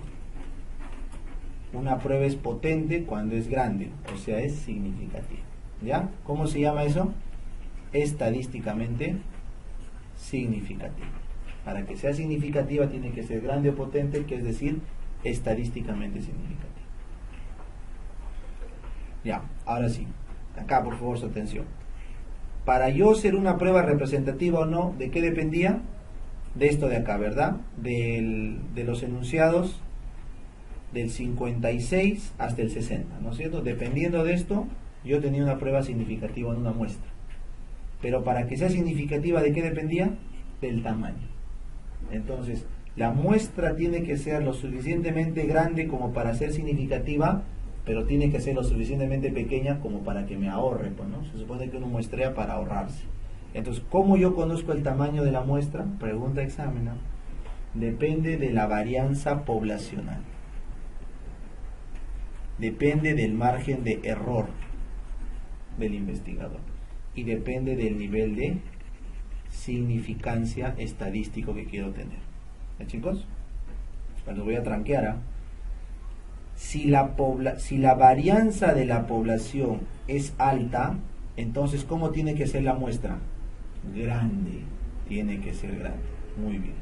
Una prueba es potente cuando es grande, o sea, es significativa. ¿Ya? ¿Cómo se llama eso? Estadísticamente significativa. Para que sea significativa tiene que ser grande o potente, que es decir, estadísticamente significativa. Ya, ahora sí. Acá, por favor, su atención. Para yo ser una prueba representativa o no, ¿de qué dependía? de esto de acá, ¿verdad? De los enunciados del 56 hasta el 60, ¿no es cierto? Dependiendo de esto, yo tenía una prueba significativa en una muestra. Pero para que sea significativa, ¿de qué dependía? Del tamaño. Entonces, la muestra tiene que ser lo suficientemente grande como para ser significativa, pero tiene que ser lo suficientemente pequeña como para que me ahorre, pues, ¿no? Se supone que uno muestrea para ahorrarse. Entonces, ¿cómo yo conozco el tamaño de la muestra? Pregunta examen, ¿no? Depende de la varianza poblacional. Depende del margen de error del investigador. Y depende del nivel de significancia estadístico que quiero tener. ¿Ya, chicos? Los voy a tranquear, ¿eh? Si la varianza de la población es alta, entonces ¿cómo tiene que ser la muestra? Grande. Tiene que ser grande. Muy bien.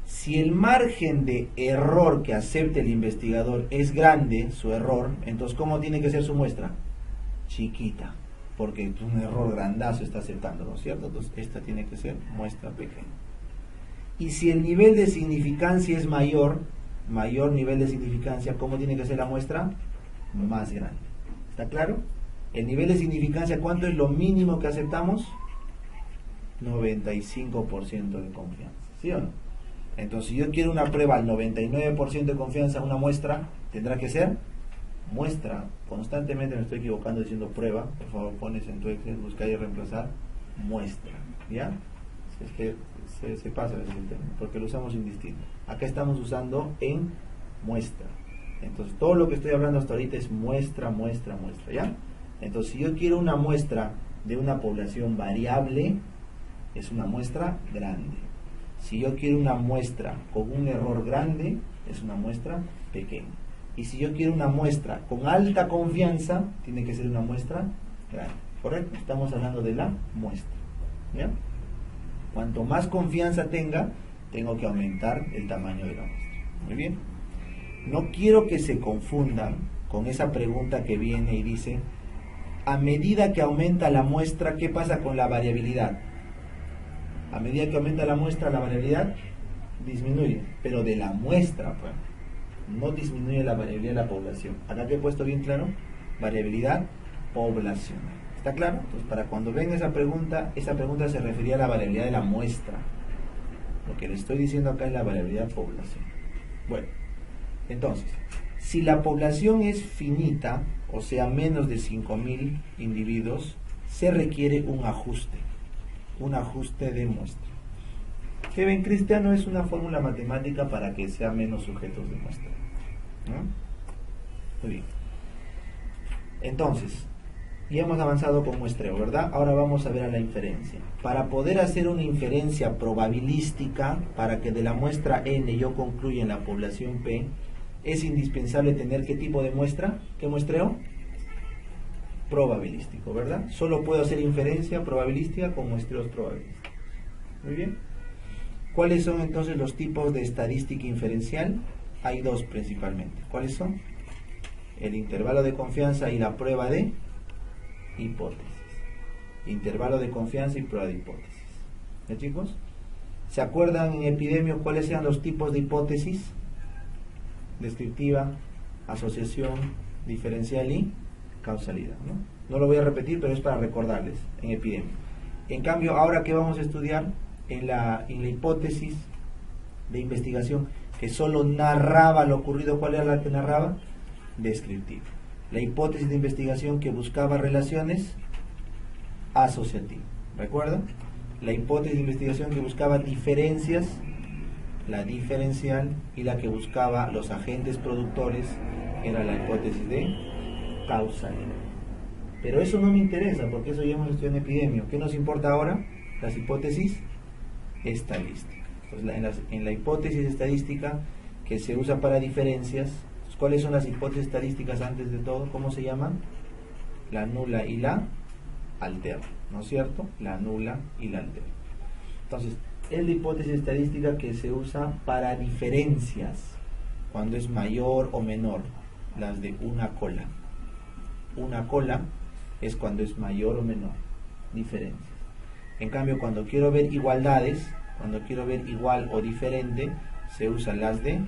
Si el margen de error que acepte el investigador es grande, su error, entonces ¿cómo tiene que ser su muestra? Chiquita. Porque un error grandazo está aceptando, ¿no es cierto? Entonces esta tiene que ser muestra pequeña. Y si el nivel de significancia es mayor nivel de significancia, ¿cómo tiene que ser la muestra? Más grande. ¿Está claro? El nivel de significancia, ¿cuánto es lo mínimo que aceptamos? 95% de confianza, ¿sí o no? Entonces, si yo quiero una prueba al 99% de confianza, una muestra, tendrá que ser muestra. Constantemente me estoy equivocando diciendo prueba. Por favor, pones en tu Excel, buscar y reemplazar muestra. ¿Ya? Es que se pasa el tema, porque lo usamos indistinto. Acá estamos usando en muestra. Entonces, todo lo que estoy hablando hasta ahorita es muestra, muestra, muestra. ¿Ya? Entonces, si yo quiero una muestra de una población variable, es una muestra grande. Si yo quiero una muestra con un error grande, es una muestra pequeña. Y si yo quiero una muestra con alta confianza, tiene que ser una muestra grande. ¿Correcto? Estamos hablando de la muestra. ¿Ya? Cuanto más confianza tenga, tengo que aumentar el tamaño de la muestra. Muy bien. No quiero que se confundan con esa pregunta que viene y dice, a medida que aumenta la muestra, ¿qué pasa con la variabilidad? A medida que aumenta la muestra, la variabilidad disminuye, pero de la muestra, pues, no disminuye la variabilidad de la población. Acá que he puesto bien claro, variabilidad poblacional. ¿Está claro? Entonces, para cuando venga esa pregunta se refería a la variabilidad de la muestra. Lo que le estoy diciendo acá es la variabilidad poblacional. Bueno, entonces, si la población es finita, o sea, menos de 5.000 individuos, se requiere un ajuste de muestra. ¿Qué ven, Cristiano? Es una fórmula matemática para que sea menos sujetos de muestra, ¿no? Muy bien. Entonces, ya hemos avanzado con muestreo, ¿verdad? Ahora vamos a ver a la inferencia. Para poder hacer una inferencia probabilística, para que de la muestra N yo concluya en la población P, es indispensable tener ¿qué tipo de muestra? ¿Qué muestreo? Probabilístico, ¿verdad? Solo puedo hacer inferencia probabilística con muestreos probabilísticos. Muy bien. ¿Cuáles son entonces los tipos de estadística inferencial? Hay dos principalmente. ¿Cuáles son? El intervalo de confianza y la prueba de hipótesis. Intervalo de confianza y prueba de hipótesis. ¿Ya, chicos? ¿Se acuerdan en Epidemio cuáles eran los tipos de hipótesis? Descriptiva, asociación, diferencial y causalidad, ¿no? No lo voy a repetir, pero es para recordarles en Epidemia. En cambio, ahora que vamos a estudiar en la hipótesis de investigación, que solo narraba lo ocurrido, ¿cuál era la que narraba? Descriptiva. La hipótesis de investigación que buscaba relaciones asociativas. ¿Recuerdan? La hipótesis de investigación que buscaba diferencias, la diferencial, y la que buscaba los agentes productores era la hipótesis de causalidad. Pero eso no me interesa, porque eso ya hemos estudiado en Epidemia. ¿Qué nos importa ahora? Las hipótesis estadísticas. Entonces, en la hipótesis estadística que se usa para diferencias, ¿cuáles son las hipótesis estadísticas antes de todo? ¿Cómo se llaman? La nula y la alterna, ¿no es cierto? La nula y la alterna. Entonces, es la hipótesis estadística que se usa para diferencias, cuando es mayor o menor, las de una cola. Una cola es cuando es mayor o menor, diferencias. En cambio, cuando quiero ver igualdades, Cuando quiero ver igual o diferente, se usan las de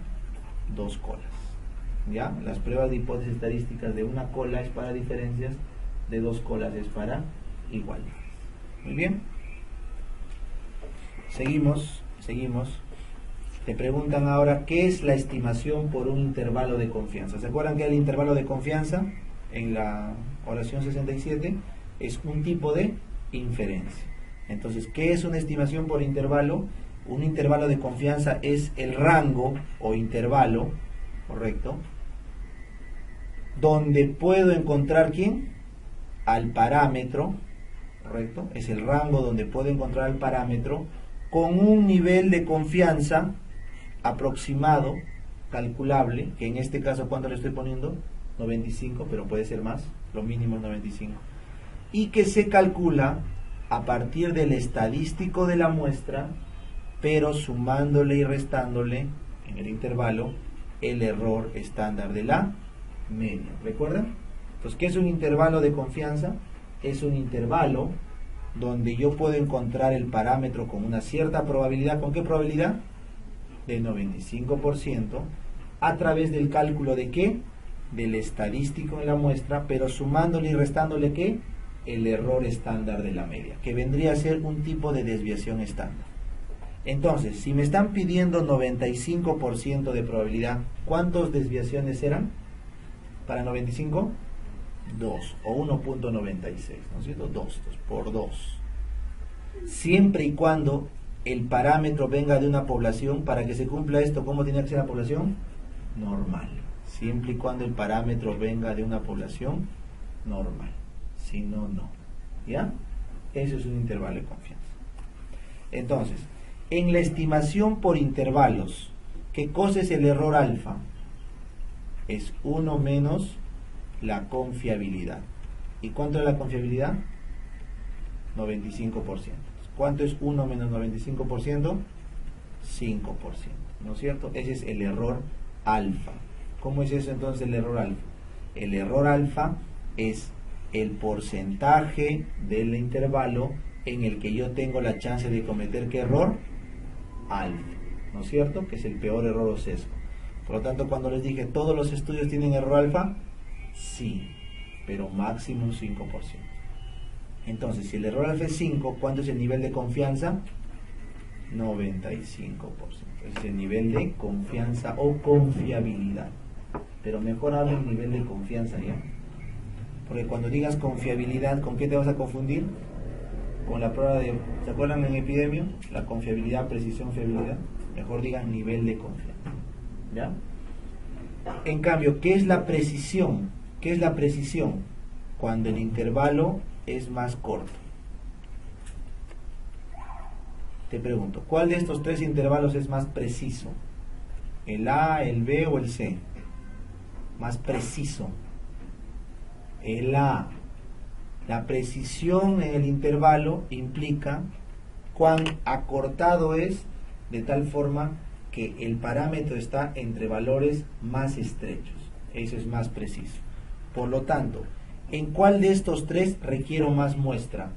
dos colas. ¿Ya? Las pruebas de hipótesis estadísticas de una cola es para diferencias, de dos colas es para igualdades. Muy bien. Seguimos. Te preguntan ahora, ¿qué es la estimación por un intervalo de confianza? ¿Se acuerdan que el intervalo de confianza en la oración 67 es un tipo de inferencia? Entonces, ¿qué es una estimación por intervalo? Un intervalo de confianza es el rango o intervalo, ¿correcto?, donde puedo encontrar ¿quién? Al parámetro, ¿correcto? Es el rango donde puedo encontrar al parámetro con un nivel de confianza aproximado, calculable, que en este caso, ¿cuánto le estoy poniendo? 95, pero puede ser más, lo mínimo es 95. Y que se calcula a partir del estadístico de la muestra, pero sumándole y restándole en el intervalo el error estándar de la media. ¿Recuerdan? Entonces, ¿qué es un intervalo de confianza? Es un intervalo donde yo puedo encontrar el parámetro con una cierta probabilidad. ¿Con qué probabilidad? De 95%, a través del cálculo de ¿qué? Del estadístico en la muestra, pero sumándole y restándole ¿qué? El error estándar de la media, que vendría a ser un tipo de desviación estándar. Entonces, si me están pidiendo 95% de probabilidad, ¿cuántas desviaciones eran? Para 95, 2 o 1.96, ¿no es cierto? 2 por 2. Siempre y cuando el parámetro venga de una población, para que se cumpla esto, ¿cómo tiene que ser la población? Normal. Siempre y cuando el parámetro venga de una población normal. Si no, no. ¿Ya? Eso es un intervalo de confianza. Entonces, en la estimación por intervalos, ¿qué cosa es el error alfa? Es 1 menos la confiabilidad. ¿Y cuánto es la confiabilidad? 95%. ¿Cuánto es 1 menos 95%? 5%. ¿No es cierto? Ese es el error alfa. ¿Cómo es eso entonces el error alfa? El error alfa es el porcentaje del intervalo en el que yo tengo la chance de cometer ¿qué error? Alfa. ¿No es cierto? Que es el peor error o sesgo. Por lo tanto, cuando les dije, ¿todos los estudios tienen error alfa? Sí, pero máximo un 5%. Entonces, si el error alfa es 5, ¿cuánto es el nivel de confianza? 95%. Es el nivel de confianza o confiabilidad. Pero mejor hablo en nivel de confianza, ¿ya? Porque cuando digas confiabilidad, ¿con qué te vas a confundir? Con la prueba de, ¿se acuerdan en epidemio? La confiabilidad, precisión, fiabilidad. Mejor digan nivel de confianza. ¿Ya? En cambio, ¿qué es la precisión? ¿Qué es la precisión? Cuando el intervalo es más corto. Te pregunto, ¿cuál de estos tres intervalos es más preciso? ¿El A, el B o el C? Más preciso. El A. La precisión en el intervalo implica cuán acortado es, de tal forma que el parámetro está entre valores más estrechos. Eso es más preciso. Por lo tanto, ¿en cuál de estos tres requiero más muestra?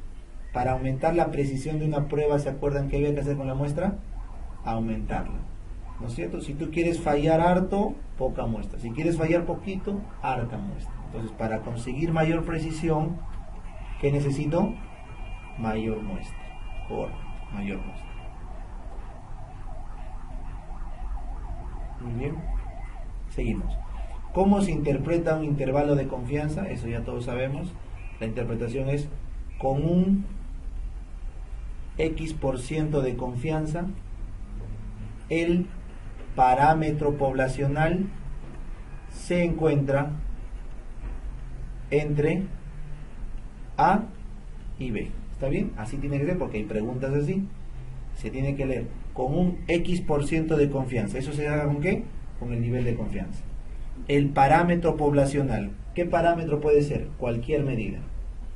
Para aumentar la precisión de una prueba, ¿se acuerdan qué había que hacer con la muestra? Aumentarla. ¿No es cierto? Si tú quieres fallar harto, poca muestra. Si quieres fallar poquito, harta muestra. Entonces, para conseguir mayor precisión, ¿qué necesito? Mayor muestra. Correcto, mayor muestra. Muy bien. Seguimos. ¿Cómo se interpreta un intervalo de confianza? Eso ya todos sabemos. La interpretación es con un X% de confianza, el parámetro poblacional se encuentra entre A y B. ¿Está bien? Así tiene que ser porque hay preguntas así. Se tiene que leer con un X% de confianza. ¿Eso se haga con qué? Con el nivel de confianza. El parámetro poblacional. ¿Qué parámetro puede ser? Cualquier medida.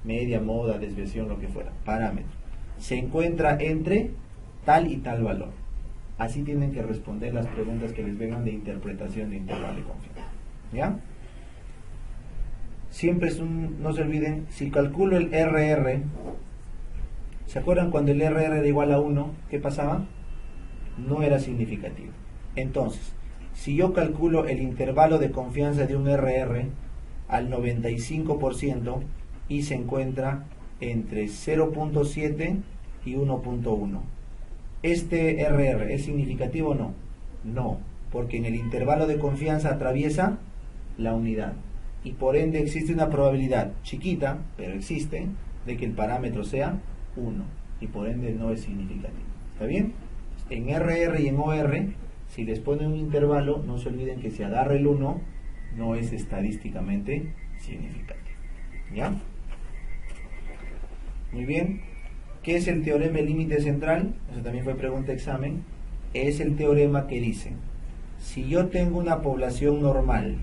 Media, moda, desviación, lo que fuera. Parámetro. Se encuentra entre tal y tal valor. Así tienen que responder las preguntas que les vengan de interpretación de intervalo de confianza. ¿Ya? Siempre es no se olviden, si calculo el RR, ¿se acuerdan cuando el RR era igual a 1? ¿Qué pasaba? no era significativo. Entonces, si yo calculo el intervalo de confianza de un RR al 95% y se encuentra entre 0.7 y 1.1, ¿este RR es significativo o no? No, porque en el intervalo de confianza atraviesa la unidad y por ende existe una probabilidad chiquita, pero existe, de que el parámetro sea 1 y por ende no es significativo. ¿Está bien? En RR y en OR, si les ponen un intervalo, no se olviden que si agarra el 1, no es estadísticamente significativo. ¿Ya? Muy bien. ¿Qué es el teorema del límite central? Eso también fue pregunta de examen. Es el teorema que dice, si yo tengo una población normal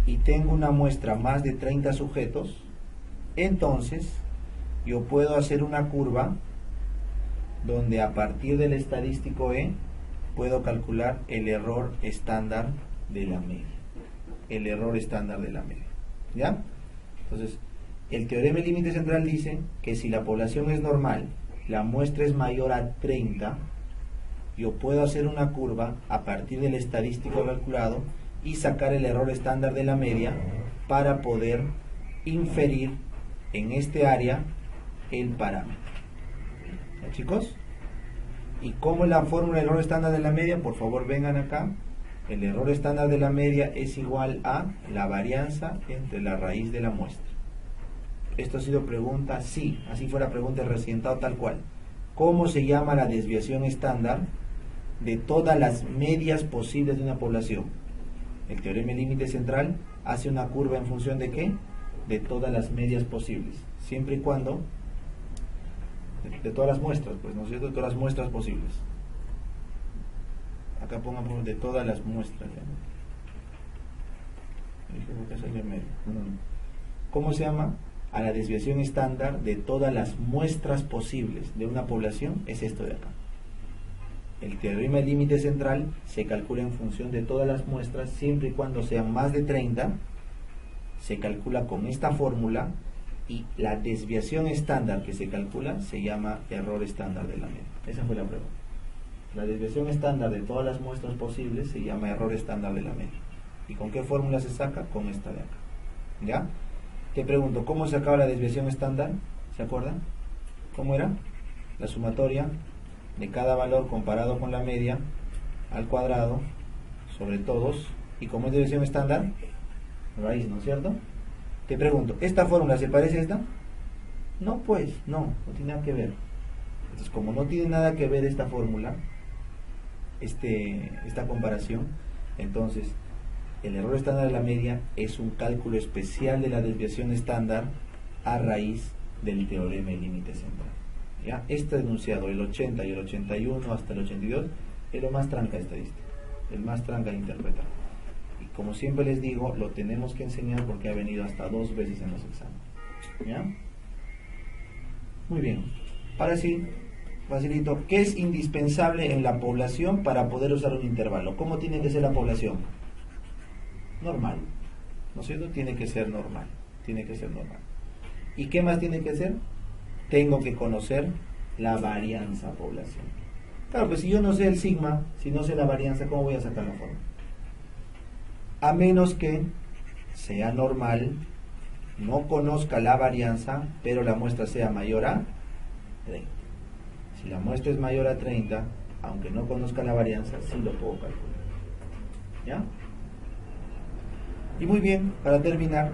y tengo una muestra más de 30 sujetos, entonces yo puedo hacer una curva donde a partir del estadístico E puedo calcular el error estándar de la media. El error estándar de la media. ¿Ya? Entonces, el teorema del límite central dice que si la población es normal, la muestra es mayor a 30, yo puedo hacer una curva a partir del estadístico calculado y sacar el error estándar de la media para poder inferir en este área el parámetro. ¿Ya, chicos? ¿Y cómo es la fórmula del error estándar de la media? Por favor, vengan acá. El error estándar de la media es igual a la varianza entre la raíz de la muestra. Esto ha sido pregunta, sí, así fue la pregunta de recientado tal cual. ¿Cómo se llama la desviación estándar de todas las medias posibles de una población? El teorema del límite central hace una curva en función de ¿qué? De todas las medias posibles, siempre y cuando de todas las muestras, pues, ¿no es cierto? De todas las muestras posibles. Acá pongamos de todas las muestras. ¿Cómo se llama? A la desviación estándar de todas las muestras posibles de una población es esto de acá. El teorema del límite central se calcula en función de todas las muestras, siempre y cuando sean más de 30, se calcula con esta fórmula y la desviación estándar que se calcula se llama error estándar de la media. Esa fue la pregunta. La desviación estándar de todas las muestras posibles se llama error estándar de la media. ¿Y con qué fórmula se saca? Con esta de acá. ¿Ya? Te pregunto, ¿cómo se sacaba la desviación estándar? ¿Se acuerdan? ¿Cómo era? La sumatoria de cada valor comparado con la media al cuadrado sobre todos. ¿Y cómo es desviación estándar? Raíz, ¿no es cierto? Te pregunto, ¿esta fórmula se parece a esta? No, pues, no tiene nada que ver. Entonces, como no tiene nada que ver esta fórmula, esta comparación, entonces el error estándar de la media es un cálculo especial de la desviación estándar a raíz del teorema del límite central. ¿Ya? Este enunciado, el 80 y el 81 hasta el 82, es lo más tranca de estadística, el más tranca de interpretar. Y como siempre les digo, lo tenemos que enseñar porque ha venido hasta 2 veces en los exámenes. ¿Ya? Muy bien. Ahora sí, facilito. ¿Qué es indispensable en la población para poder usar un intervalo? ¿Cómo tiene que ser la población? Normal. ¿No es cierto? Tiene que ser normal. Tiene que ser normal. ¿Y qué más tiene que ser? Tengo que conocer la varianza población. Claro, pues si yo no sé el sigma, si no sé la varianza, ¿cómo voy a sacar la fórmula? A menos que sea normal, no conozca la varianza, pero la muestra sea mayor a 30. Si la muestra es mayor a 30, aunque no conozca la varianza, sí lo puedo calcular. ¿Ya? Y muy bien, para terminar,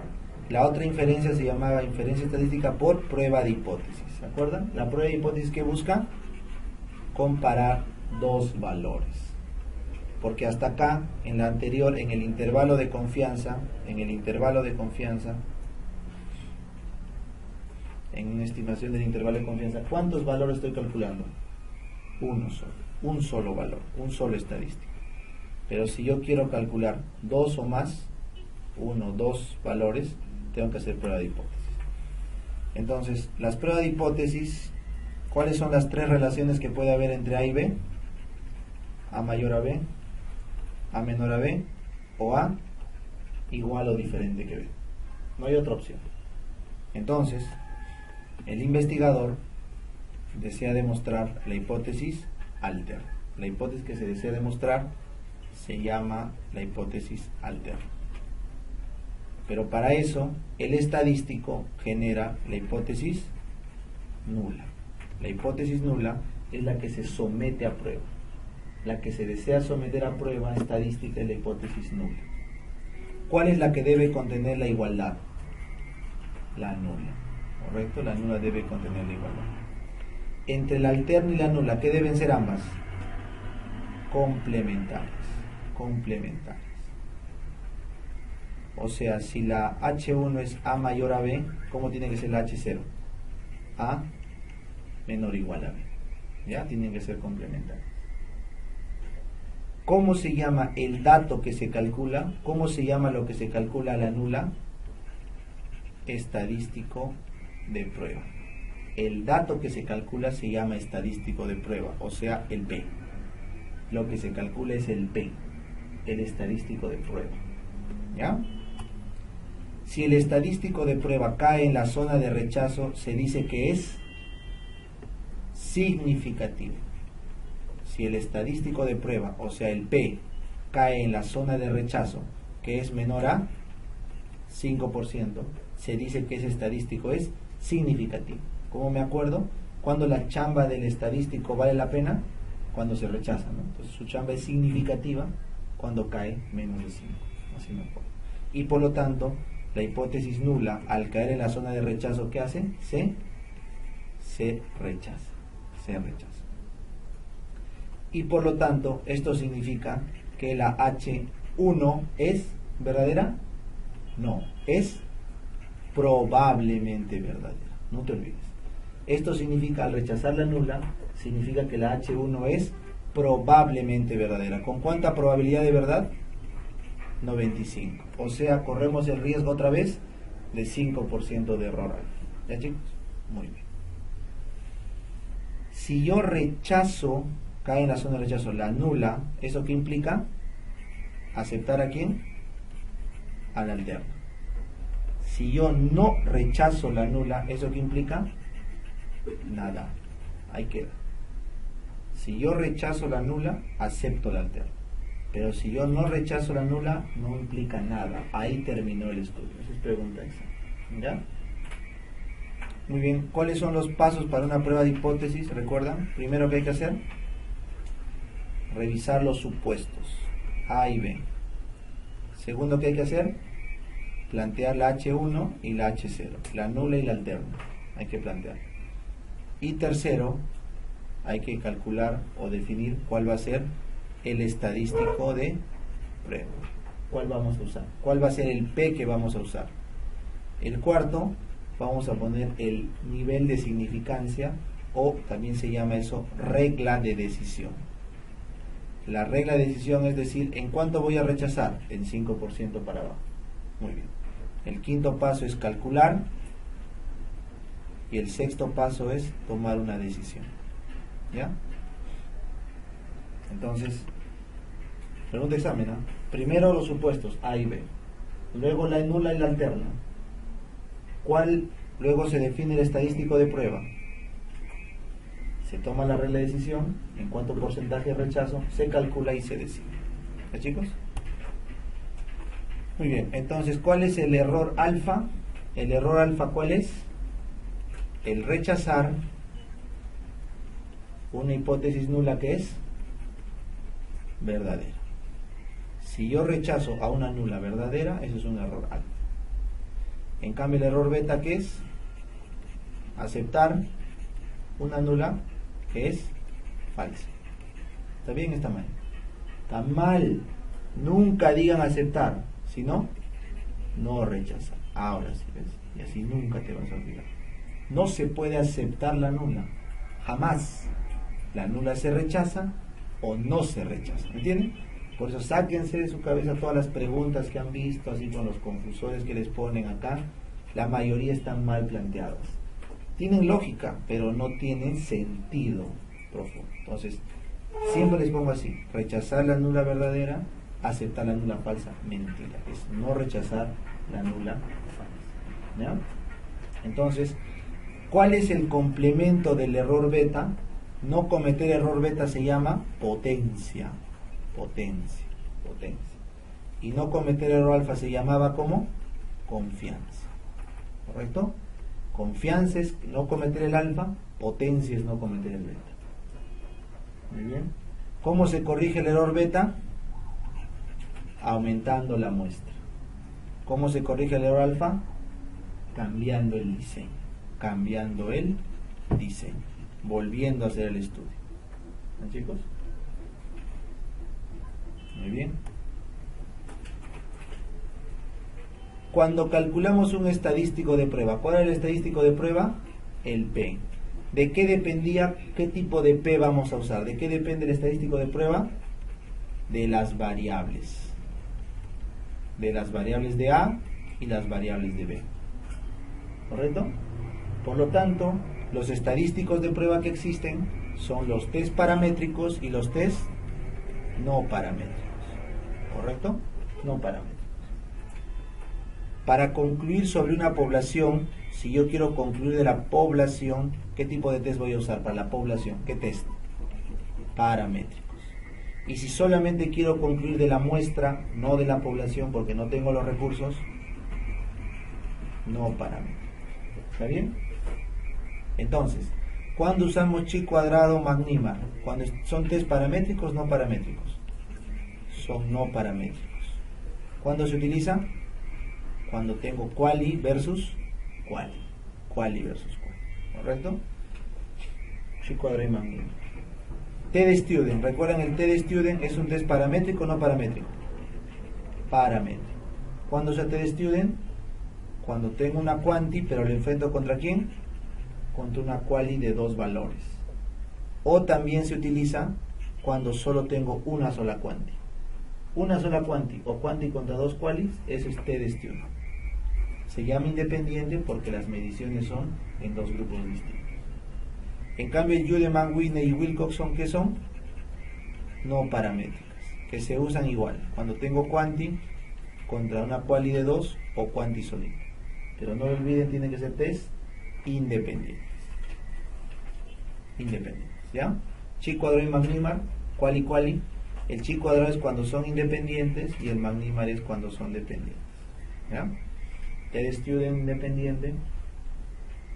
la otra inferencia se llamaba inferencia estadística por prueba de hipótesis. ¿Se acuerdan? La prueba de hipótesis que busca comparar dos valores. Porque hasta acá, en la anterior, en el intervalo de confianza, en una estimación del intervalo de confianza, ¿cuántos valores estoy calculando? Uno solo, un solo valor, un solo estadístico. Pero si yo quiero calcular dos o más, 1, 2 valores, tengo que hacer prueba de hipótesis. Entonces, las pruebas de hipótesis, ¿cuáles son las 3 relaciones que puede haber entre A y B? A mayor a B, A menor a B, o A igual o diferente que B. No hay otra opción. Entonces, el investigador desea demostrar la hipótesis alterna. La hipótesis que se desea demostrar se llama la hipótesis alterna. Pero para eso, el estadístico genera la hipótesis nula. La hipótesis nula es la que se somete a prueba. La que se desea someter a prueba estadística es la hipótesis nula. ¿Cuál es la que debe contener la igualdad? La nula. ¿Correcto? La nula debe contener la igualdad. Entre la alterna y la nula, ¿qué deben ser ambas? Complementarias. Complementarias. O sea, si la H1 es A mayor a B, ¿cómo tiene que ser la H0? A menor o igual a B. ¿Ya? Tienen que ser complementarias. ¿Cómo se llama el dato que se calcula? ¿Cómo se llama lo que se calcula a la nula? Estadístico de prueba. El dato que se calcula se llama estadístico de prueba, o sea, el P. Lo que se calcula es el P, el estadístico de prueba. ¿Ya? Si el estadístico de prueba cae en la zona de rechazo, se dice que es significativo. Si el estadístico de prueba, o sea el P, cae en la zona de rechazo, que es menor a 5%, se dice que ese estadístico es significativo. ¿Cómo me acuerdo? Cuando la chamba del estadístico vale la pena, cuando se rechaza, ¿no? Entonces su chamba es significativa cuando cae menos de 5. Así me acuerdo. Y por lo tanto, la hipótesis nula, al caer en la zona de rechazo, ¿qué hace? Se rechaza. Se rechaza. Y por lo tanto, esto significa que la H1 es verdadera. No, es probablemente verdadera. No te olvides. Esto significa, al rechazar la nula, significa que la H1 es probablemente verdadera. ¿Con cuánta probabilidad de verdad? 95. O sea, corremos el riesgo otra vez de 5% de error. ¿Ya, chicos? Muy bien. Si yo rechazo, cae en la zona de rechazo, la nula, ¿eso qué implica? ¿Aceptar a quién? Al alterno. Si yo no rechazo la nula, ¿eso qué implica? Nada. Ahí queda. Si yo rechazo la nula, acepto la alterna. Pero si yo no rechazo la nula, no implica nada. Ahí terminó el estudio. Esa es pregunta esa. ¿Ya? Muy bien. ¿Cuáles son los pasos para una prueba de hipótesis? ¿Recuerdan? Primero, ¿qué hay que hacer? Revisar los supuestos A y B. Segundo, ¿qué hay que hacer? Plantear la H1 y la H0, la nula y la alterna. Hay que plantear. Y tercero, hay que calcular o definir cuál va a ser el estadístico de prueba. ¿Cuál vamos a usar? ¿Cuál va a ser el P que vamos a usar? El cuarto, vamos a poner el nivel de significancia, o también se llama eso regla de decisión. La regla de decisión es decir, ¿en cuánto voy a rechazar? En 5% para abajo. Muy bien. El quinto paso es calcular y el sexto paso es tomar una decisión. ¿Ya? Entonces, pregunta de examen, ¿no? Primero los supuestos A y B, luego la nula y la alterna. Luego se define el estadístico de prueba. Se toma la regla de decisión, en cuánto porcentaje de rechazo, se calcula y se decide. ¿Ya, chicos? Muy bien, entonces, ¿cuál es el error alfa? El error alfa, ¿cuál es? El rechazar una hipótesis nula que es verdadera. Si yo rechazo a una nula verdadera, eso es un error alfa. En cambio, el error beta, ¿qué es? Aceptar una nula que es falsa. ¿Está bien? ¿Está mal? Está mal. Nunca digan aceptar, sino no rechazar. Ahora sí, ¿ves? Y así nunca te vas a olvidar. No se puede aceptar la nula. Jamás. La nula se rechaza o no se rechaza. ¿Me entienden? Por eso sáquense de su cabeza todas las preguntas que han visto, así con los confusores que les ponen acá. La mayoría están mal planteadas. Tienen lógica, pero no tienen sentido profundo. Entonces, siempre les pongo así: rechazar la nula verdadera, aceptar la nula falsa. Mentira, es no rechazar la nula falsa. ¿Ya? Entonces, ¿cuál es el complemento del error beta? No cometer error beta se llama potencia. Potencia. Potencia. Y no cometer error alfa se llamaba como confianza. ¿Correcto? Confianza es no cometer el alfa, potencia es no cometer el beta. Muy bien. ¿Cómo se corrige el error beta? Aumentando la muestra. ¿Cómo se corrige el error alfa? Cambiando el diseño. Cambiando el diseño. Volviendo a hacer el estudio. ¿No, chicos? Muy bien. Cuando calculamos un estadístico de prueba, ¿cuál era el estadístico de prueba? El P. ¿De qué dependía? ¿Qué tipo de P vamos a usar? ¿De qué depende el estadístico de prueba? De las variables. De las variables de A y las variables de B. ¿Correcto? Por lo tanto, los estadísticos de prueba que existen son los test paramétricos y los test no paramétricos. ¿Correcto? No paramétricos. Para concluir sobre una población, si yo quiero concluir de la población, ¿qué tipo de test voy a usar para la población? ¿Qué test? Paramétricos. Y si solamente quiero concluir de la muestra, no de la población, porque no tengo los recursos, no paramétricos. ¿Está bien? Entonces, ¿cuándo usamos chi cuadrado magnímar? Cuando son test paramétricos, no paramétricos. Son no paramétricos. ¿Cuándo se utiliza? Cuando tengo quali versus quali. Quali versus quali. ¿Correcto? Chi cuadrado y magnímar. TD-Student. ¿Recuerdan el TD-Student? ¿Es un test paramétrico o no paramétrico? Paramétrico. ¿Cuándo usa TD-Student? Cuando tengo una quanti, pero lo enfrento ¿contra quién? Contra una quali de dos valores. O también se utiliza cuando solo tengo una sola quanti. Una sola quanti o quanti contra dos qualis, eso es TD-Student. Se llama independiente porque las mediciones son en dos grupos distintos. En cambio, el Judeman, Whitney y Wilcoxon, ¿qué son? No paramétricas, que se usan igual cuando tengo quanti contra una quali de 2 o quanti solita. Pero no olviden, tienen que ser test independientes. Independientes, ¿ya? Chi cuadrado y magnímar, quali. El chi cuadrado es cuando son independientes y el magnímar es cuando son dependientes, ¿ya? TD-Student independiente,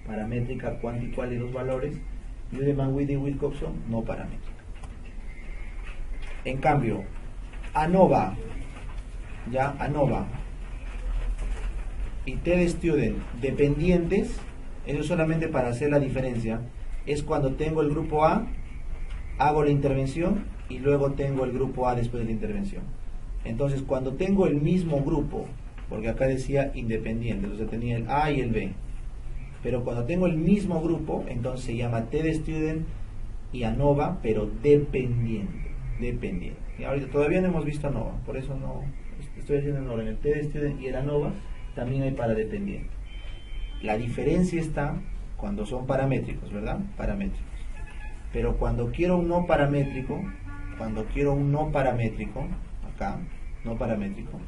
paramétrica, quanti, quali, dos valores. Judeman, Whitney y Wilcoxon, no paramétrica. En cambio, ANOVA, ya, ANOVA y TD-Student dependientes, eso solamente para hacer la diferencia, es cuando tengo el grupo A, hago la intervención y luego tengo el grupo A después de la intervención. Entonces, cuando tengo el mismo grupo, porque acá decía independiente, entonces tenía el A y el B, pero cuando tengo el mismo grupo, entonces se llama TD-Student y ANOVA, pero dependiente. Y ahorita todavía no hemos visto ANOVA, por eso no estoy haciendo en orden. El TD-Student y el ANOVA también hay para dependiente. La diferencia está cuando son paramétricos, ¿verdad? Paramétricos. Pero cuando quiero un no paramétrico, acá, no paramétrico,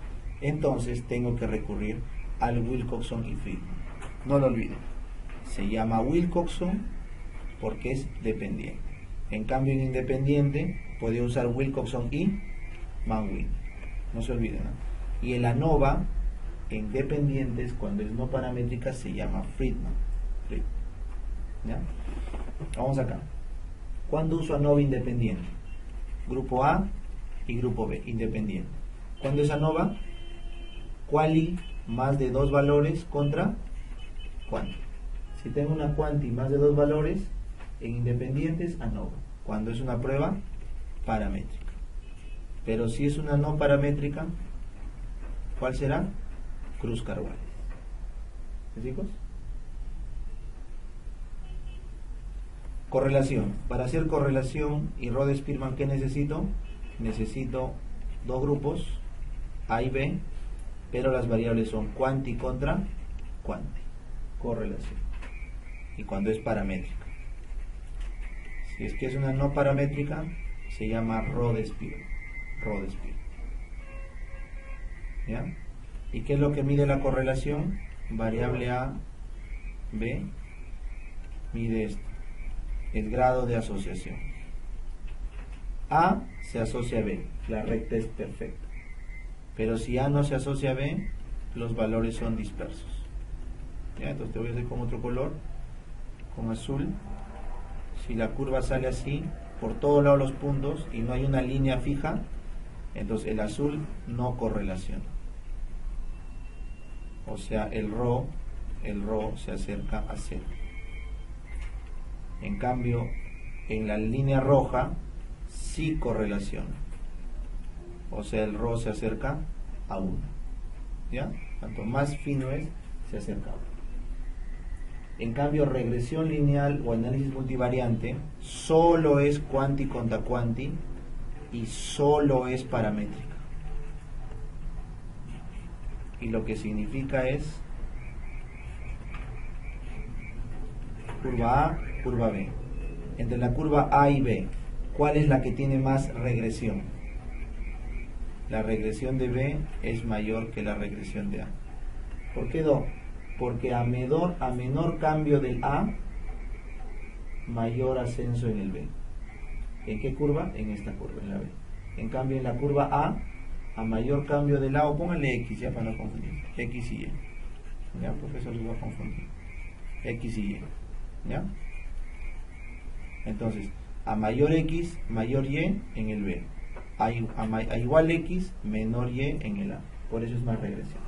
entonces tengo que recurrir al Wilcoxon y Friedman. No lo olviden. Se llama Wilcoxon porque es dependiente. En cambio, en independiente, puede usar Wilcoxon y Mann-Whitney. No se olviden, ¿no? Y el ANOVA, en dependientes, cuando es no paramétrica, se llama Friedman. ¿Ya? Vamos acá. ¿Cuándo uso ANOVA independiente? Grupo A y grupo B, independiente. ¿Cuándo es ANOVA? Quali más de dos valores contra quanti. Si tengo una quanti más de dos valores, en independientes, ANOVA. Cuando es una prueba paramétrica. Pero si es una no paramétrica, ¿cuál será? Cruz-Carvalho. ¿Sí, chicos? Correlación. Para hacer correlación y Rhodes-Spearman, ¿qué necesito? Necesito dos grupos, A y B, pero las variables son quanti contra quanti. Correlación. Y cuando es paramétrica. Si es que es una no paramétrica, se llama Rhodes-Spearman. ¿Ya? ¿Y qué es lo que mide la correlación? Variable A, B, mide esto. el grado de asociación. A se asocia a B, la recta es perfecta. Pero si A no se asocia a B, los valores son dispersos. ¿Ya? Entonces te voy a hacer con otro color, con azul. Si la curva sale así, por todos lados los puntos, y no hay una línea fija, entonces el azul no correlaciona. O sea, el ρ se acerca a 0. En cambio, en la línea roja sí correlaciona. O sea, el ρ se acerca a 1. ¿Ya? Cuanto más fino es, se acerca a 1. En cambio, regresión lineal o análisis multivariante solo es cuanti contra cuanti y solo es paramétrica. Y lo que significa es curva A, curva B. Entre la curva A y B, ¿cuál es la que tiene más regresión? La regresión de B es mayor que la regresión de A. ¿Por qué no? Porque a menor cambio del A, mayor ascenso en el B. ¿En qué curva? En esta curva, en la B. En cambio, en la curva a mayor cambio del A, o pónganle X ya para no confundir, X y Y. ¿Ya? Profesor, se va a confundir. X y Y. ¿Ya? Entonces, a mayor X, mayor Y en el B. A igual X, menor Y en el A. Por eso es más regresión.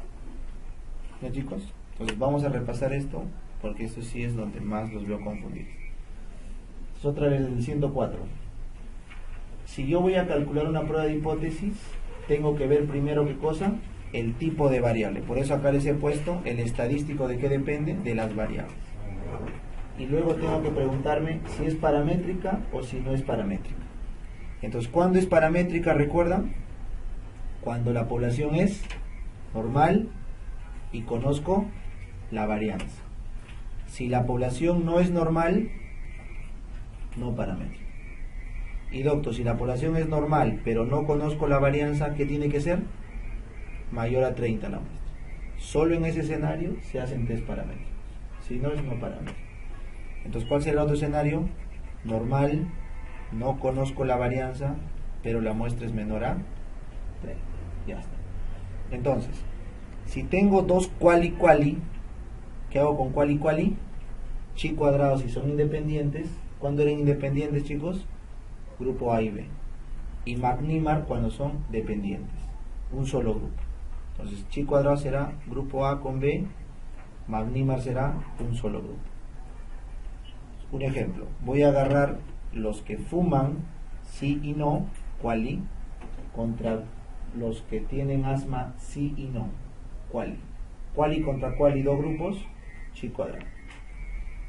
¿Ya, chicos? Entonces vamos a repasar esto, porque esto sí es donde más los veo confundidos. Entonces, otra vez el 104. Si yo voy a calcular una prueba de hipótesis, tengo que ver primero qué cosa, el tipo de variable. Por eso acá les he puesto el estadístico de qué depende, de las variables. Y luego tengo que preguntarme si es paramétrica o si no es paramétrica. Entonces, ¿cuándo es paramétrica? ¿Recuerdan? Cuando la población es normal y conozco la varianza. Si la población no es normal, no paramétrica. Y doctor, si la población es normal pero no conozco la varianza, ¿qué tiene que ser? Mayor a 30 la muestra. Solo en ese escenario se hacen test paramétricos. Si no, es no paramétrico. Entonces, ¿cuál será el otro escenario? Normal, no conozco la varianza, pero la muestra es menor a 30. Ya está. Entonces, si tengo dos quali-quali, ¿qué hago con quali-quali? Chi cuadrado si son independientes. ¿Cuándo eran independientes, chicos? Grupo A y B. Y Magnímar cuando son dependientes. Un solo grupo. Entonces, chi cuadrado será grupo A con B. Magnímar será un solo grupo. Un ejemplo. Voy a agarrar los que fuman sí y no, quali, contra los que tienen asma sí y no, quali. Quali contra quali, dos grupos, chi cuadrado.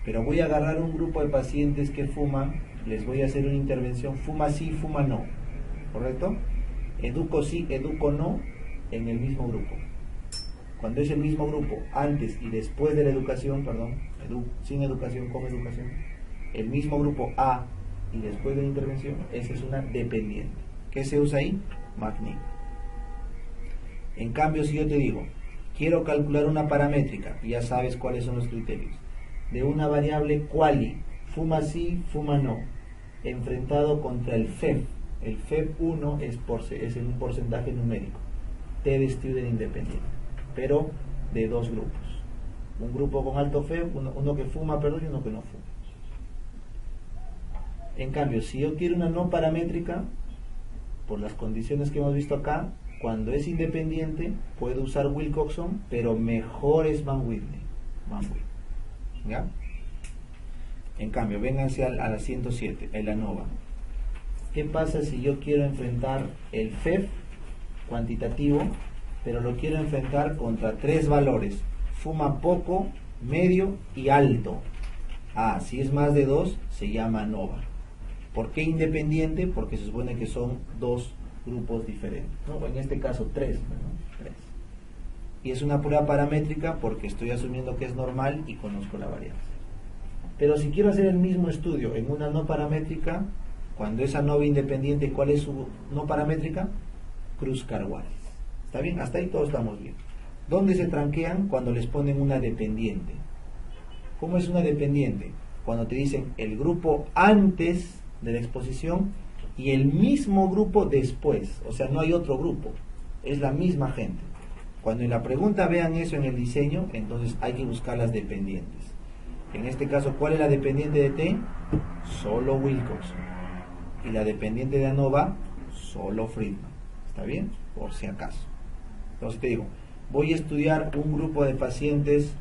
Pero voy a agarrar un grupo de pacientes que fuman, les voy a hacer una intervención, fuma sí, fuma no, ¿correcto? Educo sí, educo no, en el mismo grupo. Cuando es el mismo grupo, antes y después de la educación, perdón, sin educación, con educación, el mismo grupo A y después de la intervención, esa es una dependiente. ¿Qué se usa ahí? Magnífico. En cambio, si yo te digo, quiero calcular una paramétrica, ya sabes cuáles son los criterios, de una variable quali, fuma sí, fuma no, enfrentado contra el FEB. El FEB 1 es un porcentaje numérico, T de student independiente, pero de dos grupos. Un grupo con alto FEB, uno que fuma, perdón, y uno que no fuma. En cambio, si yo quiero una no paramétrica, por las condiciones que hemos visto acá, cuando es independiente, puedo usar Wilcoxon, pero mejor es Van Whitney. ¿Ya? En cambio, vénganse a la 107, el ANOVA. ¿Qué pasa si yo quiero enfrentar el FEB cuantitativo, pero lo quiero enfrentar contra tres valores? Fuma poco, medio y alto. Si es más de 2, se llama ANOVA. ¿Por qué independiente? Porque se supone que son dos grupos diferentes, ¿no? En este caso 3, ¿no? 3. Y es una prueba paramétrica porque estoy asumiendo que es normal y conozco la varianza. Pero si quiero hacer el mismo estudio en una no paramétrica, cuando es ANOVA independiente, ¿cuál es su no paramétrica? Cruz-Carwales. ¿Está bien? Hasta ahí todos estamos bien. ¿Dónde se tranquean? Cuando les ponen una dependiente. ¿Cómo es una dependiente? cuando te dicen el grupo antes de la exposición y el mismo grupo después. O sea, no hay otro grupo, es la misma gente. Cuando en la pregunta vean eso en el diseño, entonces hay que buscar las dependientes. En este caso, ¿cuál es la dependiente de T? Solo Wilcoxon. Y la dependiente de ANOVA, solo Friedman. ¿Está bien? Por si acaso. Entonces te digo, voy a estudiar un grupo de pacientes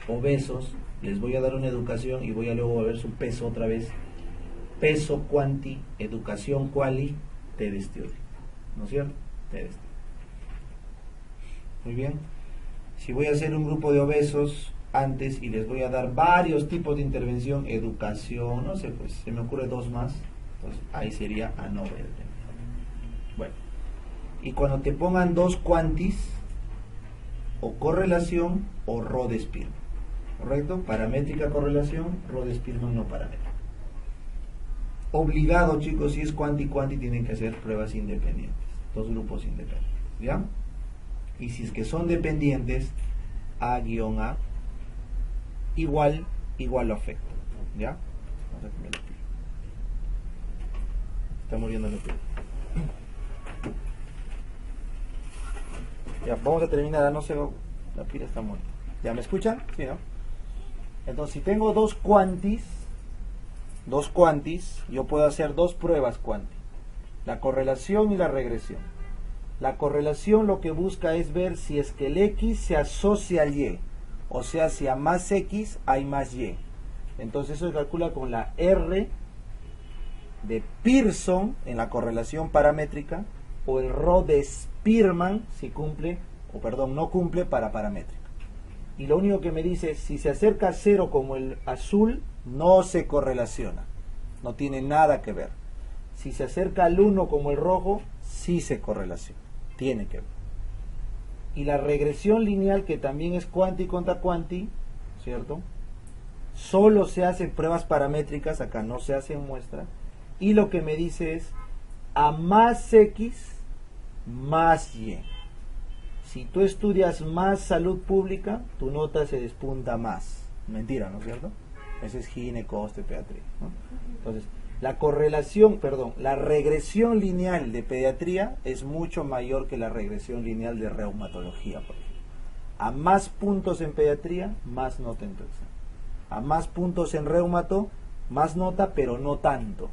obesos, les voy a dar una educación y voy a luego ver su peso otra vez. Peso cuanti, educación quali, TEDx Theory. ¿No es cierto? TEDx. Muy bien. Si voy a hacer un grupo de obesos antes y les voy a dar varios tipos de intervención, educación, no sé, pues se me ocurre dos más, entonces ahí sería ANOVA. Bueno, y cuando te pongan dos cuantis, o correlación o Rho-Spearman, ¿correcto? Paramétrica correlación, Rho-Spearman no paramétrica. Obligado, chicos, si es cuanti tienen que hacer pruebas independientes, dos grupos independientes, ¿ya? Y si es que son dependientes, A-A igual o afecto, ¿ya? Vamos a cambiar la pila. Está muriendo la pila. Ya, vamos a terminar, no sé, la pila está muerta. ¿Ya me escuchan? Sí, ¿no? Entonces, si tengo dos cuantis, yo puedo hacer dos pruebas cuanti, la correlación y la regresión. La correlación lo que busca es ver si es que el X se asocia al Y, o sea, si a más X hay más Y. Entonces eso se calcula con la R de Pearson en la correlación paramétrica, o el Rho de Spearman si cumple, o perdón, no cumple para paramétrica. Y lo único que me dice es, si se acerca a 0 como el azul, no se correlaciona, no tiene nada que ver. Si se acerca al 1 como el rojo, sí se correlaciona, tiene que ver. Y la regresión lineal, que también es cuanti contra cuanti, ¿cierto? Solo se hacen pruebas paramétricas, acá no se hace en muestra, y lo que me dice es, a más X, más Y. Si tú estudias más salud pública, tu nota se despunta más. Mentira, ¿no es cierto? Ese es gine, coste, pediatría, ¿no? Entonces, la regresión lineal de pediatría es mucho mayor que la regresión lineal de reumatología, por ejemplo. A más puntos en pediatría, más nota en tu examen. A más puntos en reumato, más nota, pero no tanto.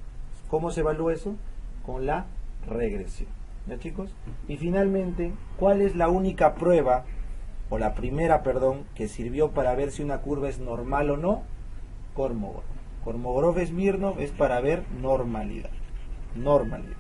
¿Cómo se evalúa eso? Con la regresión. ¿Ya, chicos? Y finalmente, ¿cuál es la única prueba, o la primera, perdón, que sirvió para ver si una curva es normal o no? Kolmogorov. Kolmogorov-Smirnov es para ver normalidad. Normalidad.